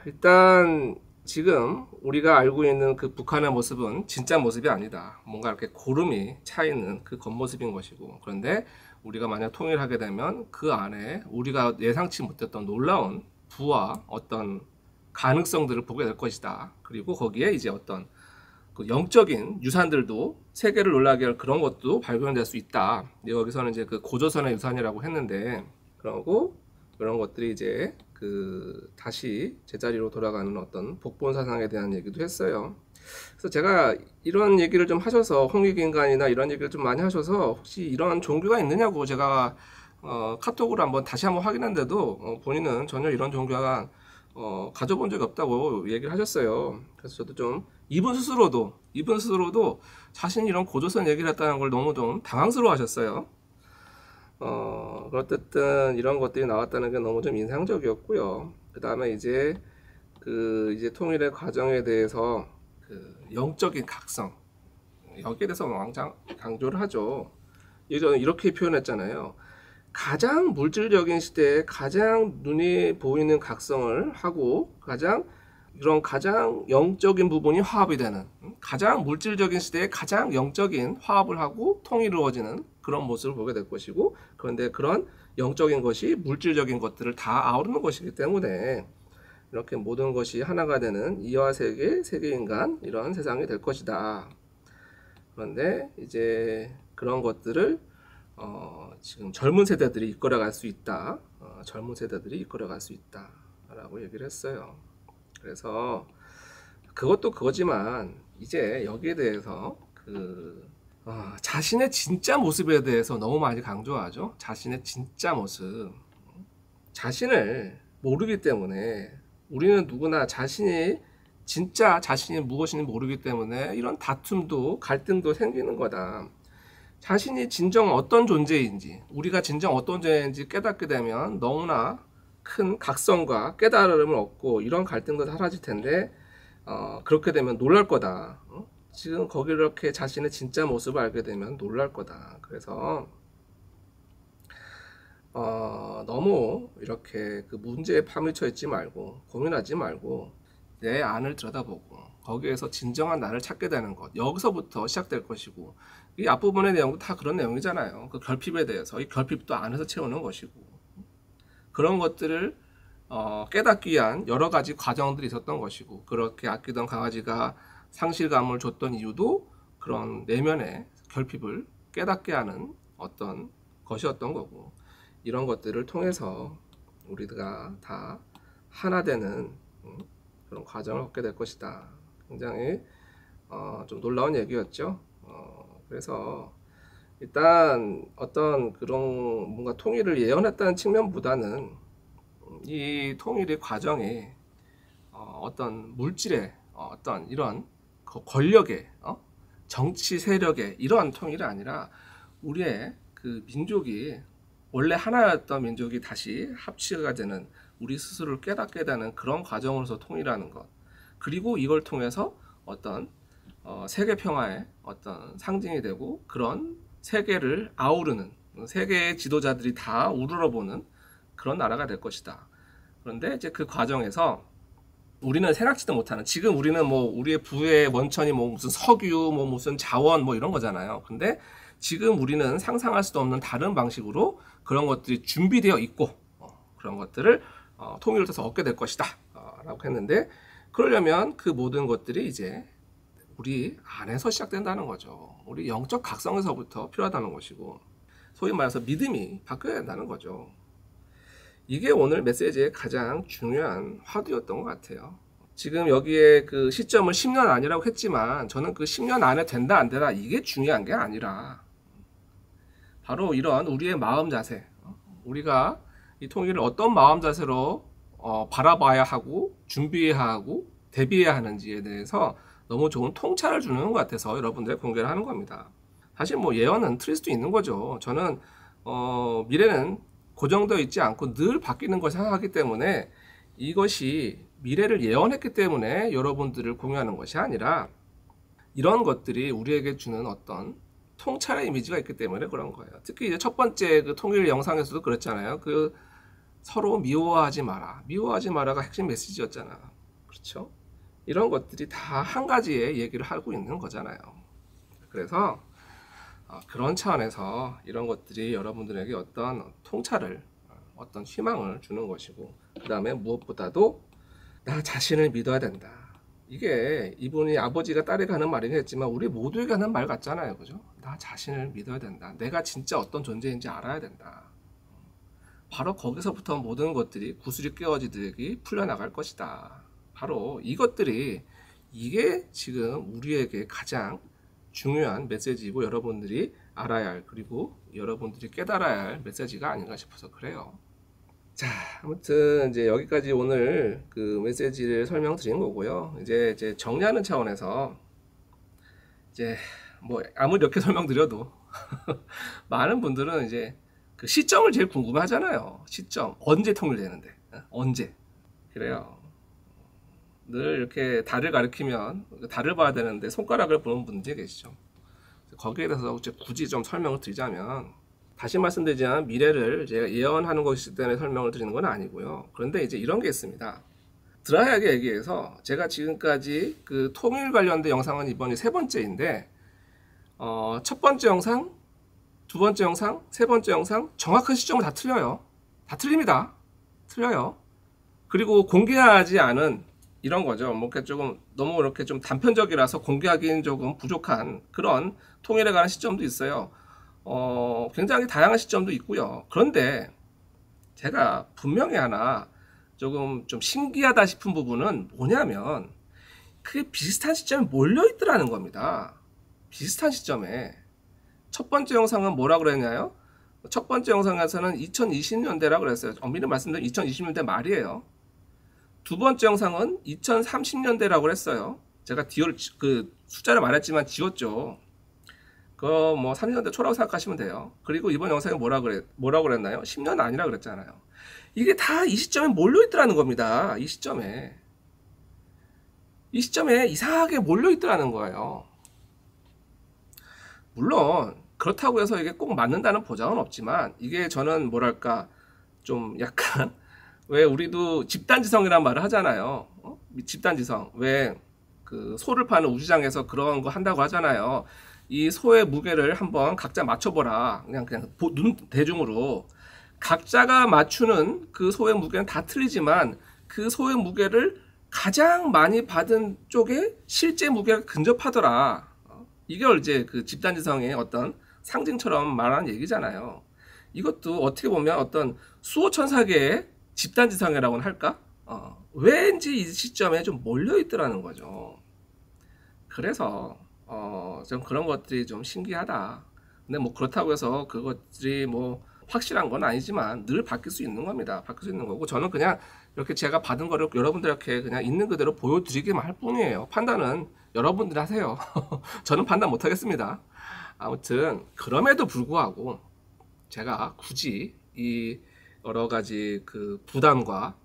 S2: 일단 지금 우리가 알고 있는 그 북한의 모습은 진짜 모습이 아니다. 뭔가 이렇게 고름이 차 있는 그 겉모습인 것이고, 그런데 우리가 만약 통일하게 되면 그 안에 우리가 예상치 못했던 놀라운 부와 어떤 가능성들을 보게 될 것이다. 그리고 거기에 이제 어떤 그 영적인 유산들도 세계를 놀라게 할 그런 것도 발견될 수 있다. 여기서는 이제 그 고조선의 유산이라고 했는데, 그러고 그런 것들이 이제 그 다시 제자리로 돌아가는 어떤 복본 사상에 대한 얘기도 했어요. 그래서 제가 이런 얘기를 좀 하셔서 홍익인간이나 이런 얘기를 좀 많이 하셔서 혹시 이런 종교가 있느냐고 제가 카톡으로 한번 다시 한번 확인했는데도 본인은 전혀 이런 종교가 가져본 적이 없다고 얘기를 하셨어요. 그래서 저도 좀 이분 스스로도 자신이 이런 고조선 얘기를 했다는 걸 너무 좀 당황스러워 하셨어요. 어쨌든 이런 것들이 나왔다는 게 너무 좀 인상적이었고요. 그 다음에 이제 이제 통일의 과정에 대해서 그 영적인 각성, 여기에 대해서 왕창 강조를 하죠. 예전에 이렇게 표현했잖아요. 가장 물질적인 시대에 가장 눈이 보이는 각성을 하고 가장 영적인 부분이 화합이 되는, 가장 물질적인 시대에 가장 영적인 화합을 하고 통일이 이루어지는 그런 모습을 보게 될 것이고, 그런데 그런 영적인 것이 물질적인 것들을 다 아우르는 것이기 때문에 이렇게 모든 것이 하나가 되는 이화 세계, 세계인간 이런 세상이 될 것이다. 그런데 이제 그런 것들을 지금 젊은 세대들이 이끌어갈 수 있다. 젊은 세대들이 이끌어갈 수 있다 라고 얘기를 했어요. 그래서 그것도 그거지만 이제 여기에 대해서 자신의 진짜 모습에 대해서 너무 많이 강조하죠. 자신의 진짜 모습, 자신을 모르기 때문에 우리는 누구나 진짜 자신이 무엇인지 모르기 때문에 이런 다툼도 갈등도 생기는 거다. 자신이 진정 어떤 존재인지, 우리가 진정 어떤 존재인지 깨닫게 되면 너무나 큰 각성과 깨달음을 얻고 이런 갈등도 사라질 텐데, 그렇게 되면 놀랄 거다. 지금 거기 이렇게 자신의 진짜 모습을 알게 되면 놀랄 거다. 그래서 너무 이렇게 그 문제에 파묻혀 있지 말고 고민하지 말고 내 안을 들여다보고 거기에서 진정한 나를 찾게 되는 것, 여기서부터 시작될 것이고, 이 앞부분의 내용도 다 그런 내용이잖아요. 그 결핍에 대해서 이 결핍도 안에서 채우는 것이고, 그런 것들을 깨닫기 위한 여러 가지 과정들이 있었던 것이고, 그렇게 아끼던 강아지가 상실감을 줬던 이유도 그런 내면의 결핍을 깨닫게 하는 어떤 것이었던 거고, 이런 것들을 통해서 우리가 다 하나 되는 그런 과정을 얻게 될 것이다. 굉장히 좀 놀라운 얘기였죠. 그래서 일단 어떤 그런 뭔가 통일을 예언했다는 측면보다는 이 통일의 과정이 어떤 물질의 어떤 이런 권력의 정치 세력의 이러한 통일이 아니라 우리의 그 민족이 원래 하나였던 민족이 다시 합치가 되는, 우리 스스로를 깨닫게 되는 그런 과정으로서 통일하는 것, 그리고 이걸 통해서 어떤 세계 평화의 어떤 상징이 되고, 그런 세계를 아우르는, 세계의 지도자들이 다 우러러보는 그런 나라가 될 것이다. 그런데 이제 그 과정에서 우리는 생각지도 못하는, 지금 우리는 뭐 우리의 부의 원천이 뭐 무슨 석유, 뭐 무슨 자원 뭐 이런 거잖아요. 근데 지금 우리는 상상할 수도 없는 다른 방식으로 그런 것들이 준비되어 있고, 그런 것들을 통일을 통해서 얻게 될 것이다 라고 했는데, 그러려면 그 모든 것들이 이제 우리 안에서 시작된다는 거죠. 우리 영적 각성에서부터 필요하다는 것이고, 소위 말해서 믿음이 바뀌어야 된다는 거죠. 이게 오늘 메시지의 가장 중요한 화두였던 것 같아요. 지금 여기에 그 시점을 10년 안이라고 했지만, 저는 그 10년 안에 된다 안 되다 이게 중요한 게 아니라, 바로 이런 우리의 마음 자세, 우리가 이 통일을 어떤 마음 자세로 바라봐야 하고 준비해야 하고 대비해야 하는지에 대해서 너무 좋은 통찰을 주는 것 같아서 여러분들에게 공개를 하는 겁니다. 사실 뭐 예언은 틀릴 수도 있는 거죠. 저는 미래는 고정되어 있지 않고 늘 바뀌는 걸 생각하기 때문에, 이것이 미래를 예언했기 때문에 여러분들을 공유하는 것이 아니라, 이런 것들이 우리에게 주는 어떤 통찰의 이미지가 있기 때문에 그런 거예요. 특히 이제 첫 번째 그 통일 영상에서도 그랬잖아요. 그 서로 미워하지 마라. 미워하지 마라가 핵심 메시지였잖아. 그렇죠? 이런 것들이 다 한 가지의 얘기를 하고 있는 거잖아요. 그래서 그런 차원에서 이런 것들이 여러분들에게 어떤 통찰을, 어떤 희망을 주는 것이고, 그 다음에 무엇보다도 나 자신을 믿어야 된다. 이게 이분이 아버지가 딸에게 하는 말이긴 했지만 우리 모두에게 하는 말 같잖아요. 그죠? 나 자신을 믿어야 된다. 내가 진짜 어떤 존재인지 알아야 된다. 바로 거기서부터 모든 것들이 구슬이 깨어지듯이 풀려나갈 것이다. 바로 이것들이, 이게 지금 우리에게 가장 중요한 메시지이고, 여러분들이 알아야 할, 그리고 여러분들이 깨달아야 할 메시지가 아닌가 싶어서 그래요. 자, 아무튼 이제 여기까지 오늘 그 메시지를 설명드린 거고요. 이제 정리하는 차원에서, 이제 뭐 아무리 이렇게 설명드려도 많은 분들은 이제 그 시점을 제일 궁금해 하잖아요. 시점, 언제 통일되는데, 언제. 그래요. 늘 이렇게 달을 가리키면 달을 봐야 되는데 손가락을 보는 분들이 계시죠. 거기에 대해서 굳이 좀 설명을 드리자면, 다시 말씀드리지만 미래를 제가 예언하는 것이기 때문에 설명을 드리는 건 아니고요. 그런데 이제 이런 게 있습니다. 드라이하게 얘기해서, 제가 지금까지 그 통일 관련된 영상은 이번이 세 번째인데, 첫 번째 영상, 두 번째 영상, 세 번째 영상 정확한 시점은 다 틀려요. 다 틀립니다. 틀려요. 그리고 공개하지 않은 이런 거죠. 뭐 이렇게 조금 너무 이렇게 좀 단편적이라서 공개하기는 조금 부족한 그런 통일에 관한 시점도 있어요. 굉장히 다양한 시점도 있고요. 그런데 제가 분명히 하나 조금 좀 신기하다 싶은 부분은 뭐냐면, 그게 비슷한 시점에 몰려 있더라는 겁니다. 비슷한 시점에. 첫 번째 영상은 뭐라 그랬냐요? 첫 번째 영상에서는 2020년대라고 그랬어요. 엄밀히 말씀드리면 2020년대 말이에요. 두 번째 영상은 2030년대라고 그랬어요. 제가 그 숫자를 말했지만 지웠죠. 그거 뭐 30년대 초라고 생각하시면 돼요. 그리고 이번 영상에 뭐라고 그랬나요? 10년 아니라 그랬잖아요. 이게 다 이 시점에 몰려있더라는 겁니다. 이 시점에 이상하게 몰려있더라는 거예요. 물론 그렇다고 해서 이게 꼭 맞는다는 보장은 없지만, 이게 저는 뭐랄까 좀 약간 왜 우리도 집단지성이란 말을 하잖아요. 집단지성. 왜 그 소를 파는 우주장에서 그런 거 한다고 하잖아요. 이 소의 무게를 한번 각자 맞춰보라. 그냥 눈 대중으로. 각자가 맞추는 그 소의 무게는 다 틀리지만 그 소의 무게를 가장 많이 받은 쪽에 실제 무게가 근접하더라. 이걸 이제 그 집단지성의 어떤 상징처럼 말하는 얘기잖아요. 이것도 어떻게 보면 어떤 수호천사 계의 집단지성이라고는 할까? 왠지 이 시점에 좀 몰려있더라는 거죠. 그래서 좀 그런 것들이 좀 신기하다. 근데 뭐 그렇다고 해서 그것들이 뭐 확실한 건 아니지만 늘 바뀔 수 있는 겁니다. 바뀔 수 있는 거고 저는 그냥 이렇게 제가 받은 거를 여러분들에게 그냥 있는 그대로 보여드리기만 할 뿐이에요. 판단은 여러분들이 하세요. 저는 판단 못 하겠습니다. 아무튼 그럼에도 불구하고 제가 굳이 이 여러 가지 그 부담과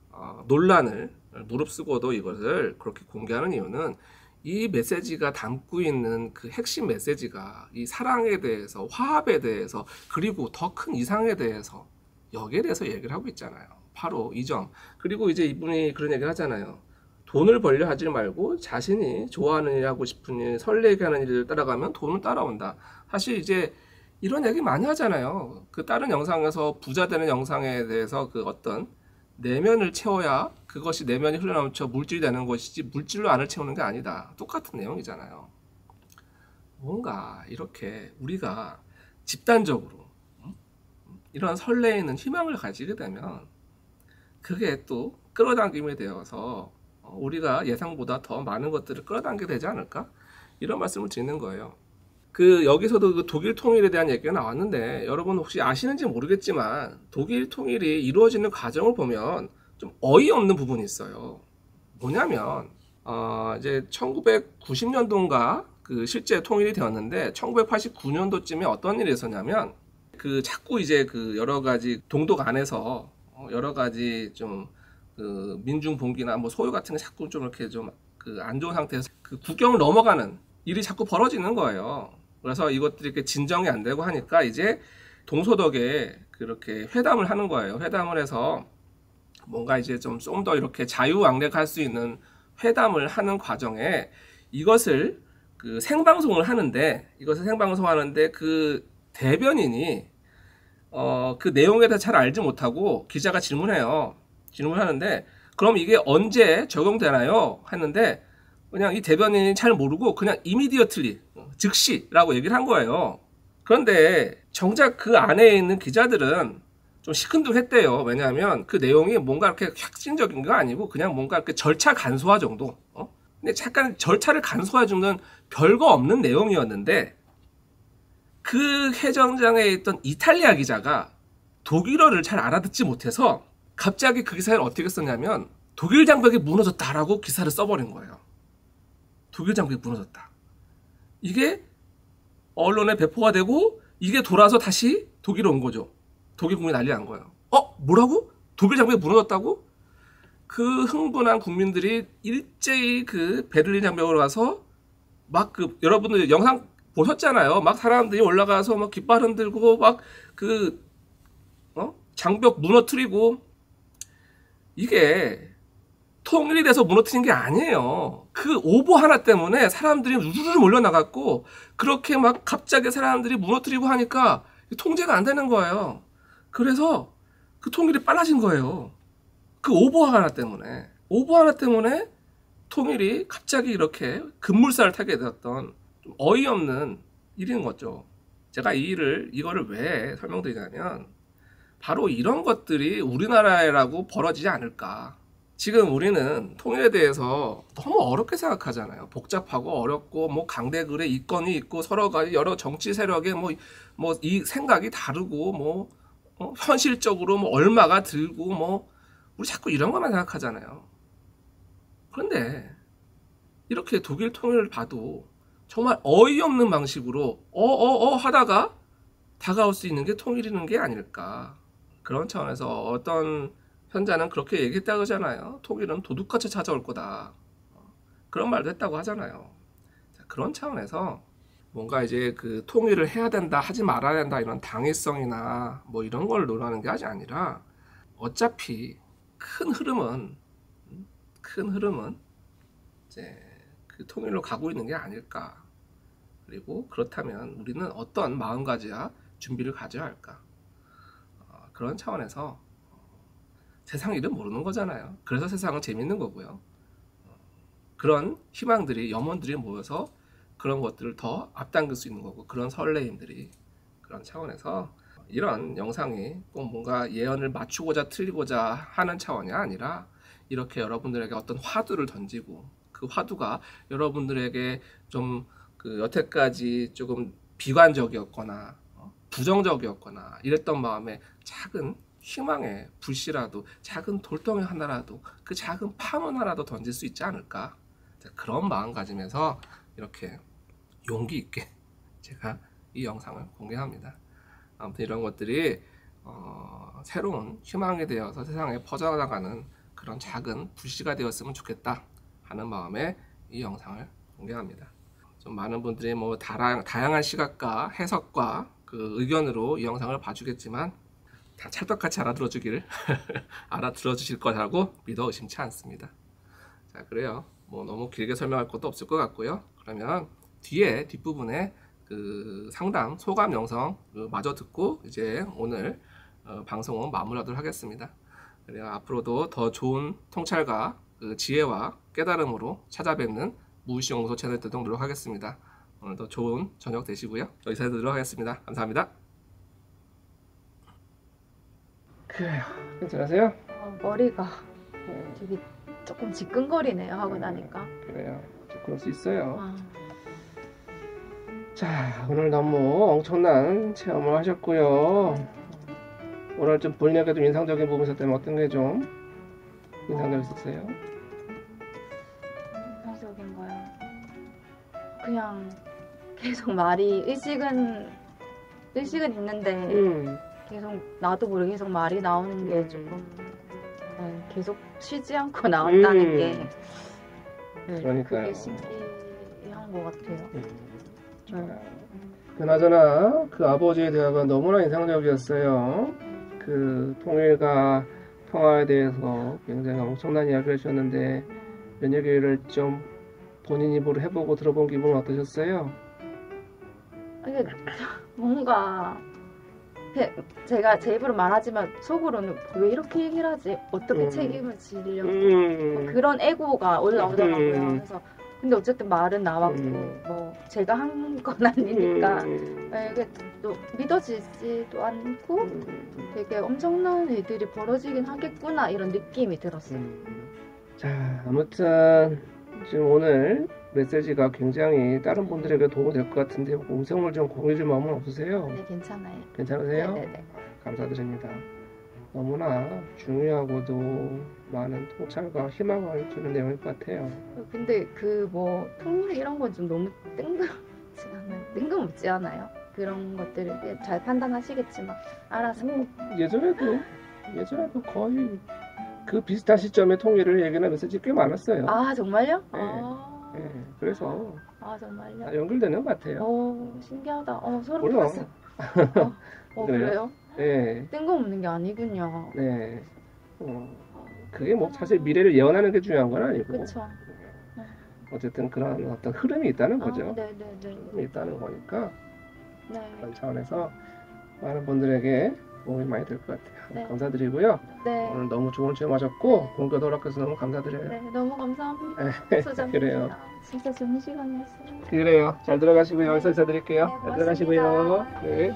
S2: 논란을 무릅쓰고도 이것을 그렇게 공개하는 이유는 이 메시지가 담고 있는 그 핵심 메시지가 이 사랑에 대해서, 화합에 대해서, 그리고 더 큰 이상에 대해서 여기에 대해서 얘기를 하고 있잖아요. 바로 이 점. 그리고 이제 이분이 그런 얘기를 하잖아요. 돈을 벌려 하지 말고 자신이 좋아하는 일 하고 싶은 일, 설레게 하는 일을 따라가면 돈은 따라온다. 사실 이제 이런 얘기 많이 하잖아요. 그 다른 영상에서 부자 되는 영상에 대해서 그 어떤 내면을 채워야 그것이 내면이 흘러넘쳐 물질이 되는 것이지 물질로 안을 채우는 게 아니다. 똑같은 내용이잖아요. 뭔가 이렇게 우리가 집단적으로 이런 설레이는 희망을 가지게 되면 그게 또 끌어당김이 되어서 우리가 예상보다 더 많은 것들을 끌어당기게 되지 않을까? 이런 말씀을 드리는 거예요. 그 여기서도 그 독일 통일에 대한 얘기가 나왔는데 여러분 혹시 아시는지 모르겠지만 독일 통일이 이루어지는 과정을 보면 좀 어이없는 부분이 있어요. 뭐냐면 이제 1990년도인가 그 실제 통일이 되었는데 1989년도쯤에 어떤 일이 있었냐면 그 자꾸 이제 그 여러 가지 동독 안에서 여러 가지 좀 그 민중 봉기나 뭐 소유 같은 게 자꾸 좀 이렇게 좀 그 안 좋은 상태에서 그 국경을 넘어가는 일이 자꾸 벌어지는 거예요. 그래서 이것들이 이렇게 진정이 안 되고 하니까 이제 동서독에 그렇게 회담을 하는 거예요. 회담을 해서 뭔가 이제 좀 더 이렇게 자유왕래할 수 있는 회담을 하는 과정에 이것을 그 생방송을 하는데 그 대변인이 그 내용에 대해서 잘 알지 못하고 기자가 질문하는데 그럼 이게 언제 적용되나요? 했는데 그냥 이 대변인이 잘 모르고 그냥 immediately 즉시라고 얘기를 한 거예요. 그런데 정작 그 안에 있는 기자들은 좀 시큰둥했대요. 왜냐하면 그 내용이 뭔가 이렇게 혁신적인 거 아니고 그냥 뭔가 이렇게 절차 간소화 정도. 근데 잠깐 절차를 간소화 주는 별거 없는 내용이었는데 그 해전장에 있던 이탈리아 기자가 독일어를 잘 알아듣지 못해서 갑자기 그 기사를 어떻게 썼냐면 독일 장벽이 무너졌다라고 기사를 써버린 거예요. 독일 장벽이 무너졌다. 이게 언론에 배포가 되고 이게 돌아서 다시 독일에 온 거죠. 독일 국민이 난리 난 거예요. 뭐라고? 독일 장벽이 무너졌다고? 그 흥분한 국민들이 일제히 그 베를린 장벽으로 가서 막 그 여러분들 영상 보셨잖아요. 막 사람들이 올라가서 막 깃발 흔들고 막 그 장벽 무너뜨리고 이게 통일이 돼서 무너뜨린 게 아니에요. 그 오보 하나 때문에 사람들이 우르르 몰려나갔고 그렇게 막 갑자기 사람들이 무너뜨리고 하니까 통제가 안 되는 거예요. 그래서 그 통일이 빨라진 거예요. 그 오보 하나 때문에 통일이 갑자기 이렇게 급물살을 타게 되었던 좀 어이없는 일인 거죠. 제가 이거를 왜 설명드리냐면 바로 이런 것들이 우리나라라고 벌어지지 않을까. 지금 우리는 통일에 대해서 너무 어렵게 생각하잖아요. 복잡하고 어렵고 뭐 강대글의 이권이 있고 서로가 여러 정치 세력의 뭐 이 생각이 다르고 뭐 현실적으로 뭐 얼마가 들고 뭐 우리 자꾸 이런 것만 생각하잖아요. 그런데 이렇게 독일 통일을 봐도 정말 어이없는 방식으로 하다가 다가올 수 있는 게 통일이는 게 아닐까. 그런 차원에서 어떤 현자는 그렇게 얘기했다고 하잖아요. 통일은 도둑같이 찾아올 거다. 그런 말도 했다고 하잖아요. 그런 차원에서 뭔가 이제 그 통일을 해야 된다, 하지 말아야 된다 이런 당위성이나 뭐 이런 걸 논하는 게 아니라 어차피 큰 흐름은 이제 그 통일로 가고 있는 게 아닐까. 그리고 그렇다면 우리는 어떤 마음가짐과 준비를 가져야 할까. 그런 차원에서 세상 일은 모르는 거잖아요. 그래서 세상은 재밌는 거고요. 그런 희망들이, 염원들이 모여서 그런 것들을 더 앞당길 수 있는 거고, 그런 설레임들이, 그런 차원에서 이런 영상이 꼭 뭔가 예언을 맞추고자 틀리고자 하는 차원이 아니라, 이렇게 여러분들에게 어떤 화두를 던지고, 그 화두가 여러분들에게 좀 그 여태까지 조금 비관적이었거나 부정적이었거나 이랬던 마음에 작은 희망의 불씨라도, 작은 돌덩이 하나라도, 그 작은 파문 하나도 던질 수 있지 않을까, 그런 마음가짐에서 이렇게 용기 있게 제가 이 영상을 공개합니다. 아무튼 이런 것들이 새로운 희망이 되어서 세상에 퍼져나가는 그런 작은 불씨가 되었으면 좋겠다 하는 마음에 이 영상을 공개합니다. 좀 많은 분들이 뭐 다양한 시각과 해석과 그 의견으로 이 영상을 봐주겠지만, 다 찰떡같이 알아들어 주길 알아들어 주실 거라고 믿어 의심치 않습니다. 자, 그래요. 뭐 너무 길게 설명할 것도 없을 것 같고요. 그러면 뒷부분에 그 상담 소감 영상 마저 듣고 이제 오늘 방송은 마무리하도록 하겠습니다. 그래요. 앞으로도 더 좋은 통찰과 그 지혜와 깨달음으로 찾아뵙는 무의식연구소 채널 되도록 하겠습니다. 오늘도 좋은 저녁 되시고요. 여기서 해드리도록 하겠습니다. 감사합니다. 그래요. 괜찮으세요?
S1: 머리가 되게 조금 지끈거리네요, 하고 나니까.
S2: 그래요. 그럴 수 있어요.
S1: 아,
S2: 자, 오늘 너무 엄청난 체험을 하셨고요. 오늘 좀 본인에게 좀 인상적인 부분 있었다면 어떤 게 좀 인상적이었어요?
S1: 인상적인 거요. 그냥 계속 말이 의식은 있는데 계속 나도 모르게 계속 말이 나오는 게 조금 계속 쉬지 않고 나온다는 게
S2: 그러니까요.
S1: 그게 신기한 것 같아요.
S2: 그나저나 그 아버지의 대화가 너무나 인상적이었어요. 그 통일과 평화에 대해서 굉장히 엄청난 이야기를 해주셨는데, 몇 얘기를 좀 본인 입으로 해보고 들어본 기분은 어떠셨어요?
S1: 이게 뭔가 제가 제 입으로 말하지만 속으로는 왜 이렇게 얘기를 하지? 어떻게 책임을 지려고 그런 에고가 올라오더라고요. 그래서 근데 어쨌든 말은 나왔고 뭐 제가 한 건 아니니까 이게 또 믿어지지도 않고 되게 엄청난 일들이 벌어지긴 하겠구나, 이런 느낌이 들었어요.
S2: 자, 아무튼 지금 오늘 메시지가 굉장히 다른 분들에게 도움이 될 것 같은데, 음성을 좀 공유 줄 마음은 없으세요?
S1: 네, 괜찮아요.
S2: 괜찮으세요?
S1: 네네네.
S2: 감사드립니다. 너무나 중요하고도 많은 통찰과 희망을 주는 내용일 것 같아요.
S1: 근데 그 뭐 통일 이런 건 좀 너무 뜬금없지 않아요? 그런 것들을 잘 판단하시겠지만 알아서.
S2: 예전에도 거의 그 비슷한 시점에 통일을 얘기하는 메시지 꽤 많았어요.
S1: 아, 정말요?
S2: 네.
S1: 아,
S2: 네, 그래서
S1: 정말요?
S2: 다 연결되는 것 같아요.
S1: 오, 신기하다. 소름
S2: 물론.
S1: 돋았어.
S2: 그래요?
S1: 그래요?
S2: 네,
S1: 뜬금없는 게 아니군요.
S2: 네. 그게 뭐 사실 미래를 예언하는 게 중요한 건 아니고,
S1: 그쵸.
S2: 어쨌든 그런 어떤 흐름이 있다는 거죠.
S1: 네네네.
S2: 흐름이 있다는 거니까
S1: 네.
S2: 그런 차원에서 많은 분들에게 도움이 많이 될 것 같아요.
S1: 네.
S2: 감사드리고요.
S1: 네.
S2: 오늘 너무 좋은 체험하셨고 공교도 허락해서 너무 감사드려요.
S1: 네, 너무 감사합니다.
S2: 네,
S1: 소장님.
S2: 그래요.
S1: 진짜 좋은 시간이었어요.
S2: 그래요. 잘 들어가시고요. 여기서 인사드릴게요.
S1: 네,
S2: 잘 들어가시고요.
S1: 고맙습니다.
S2: 네.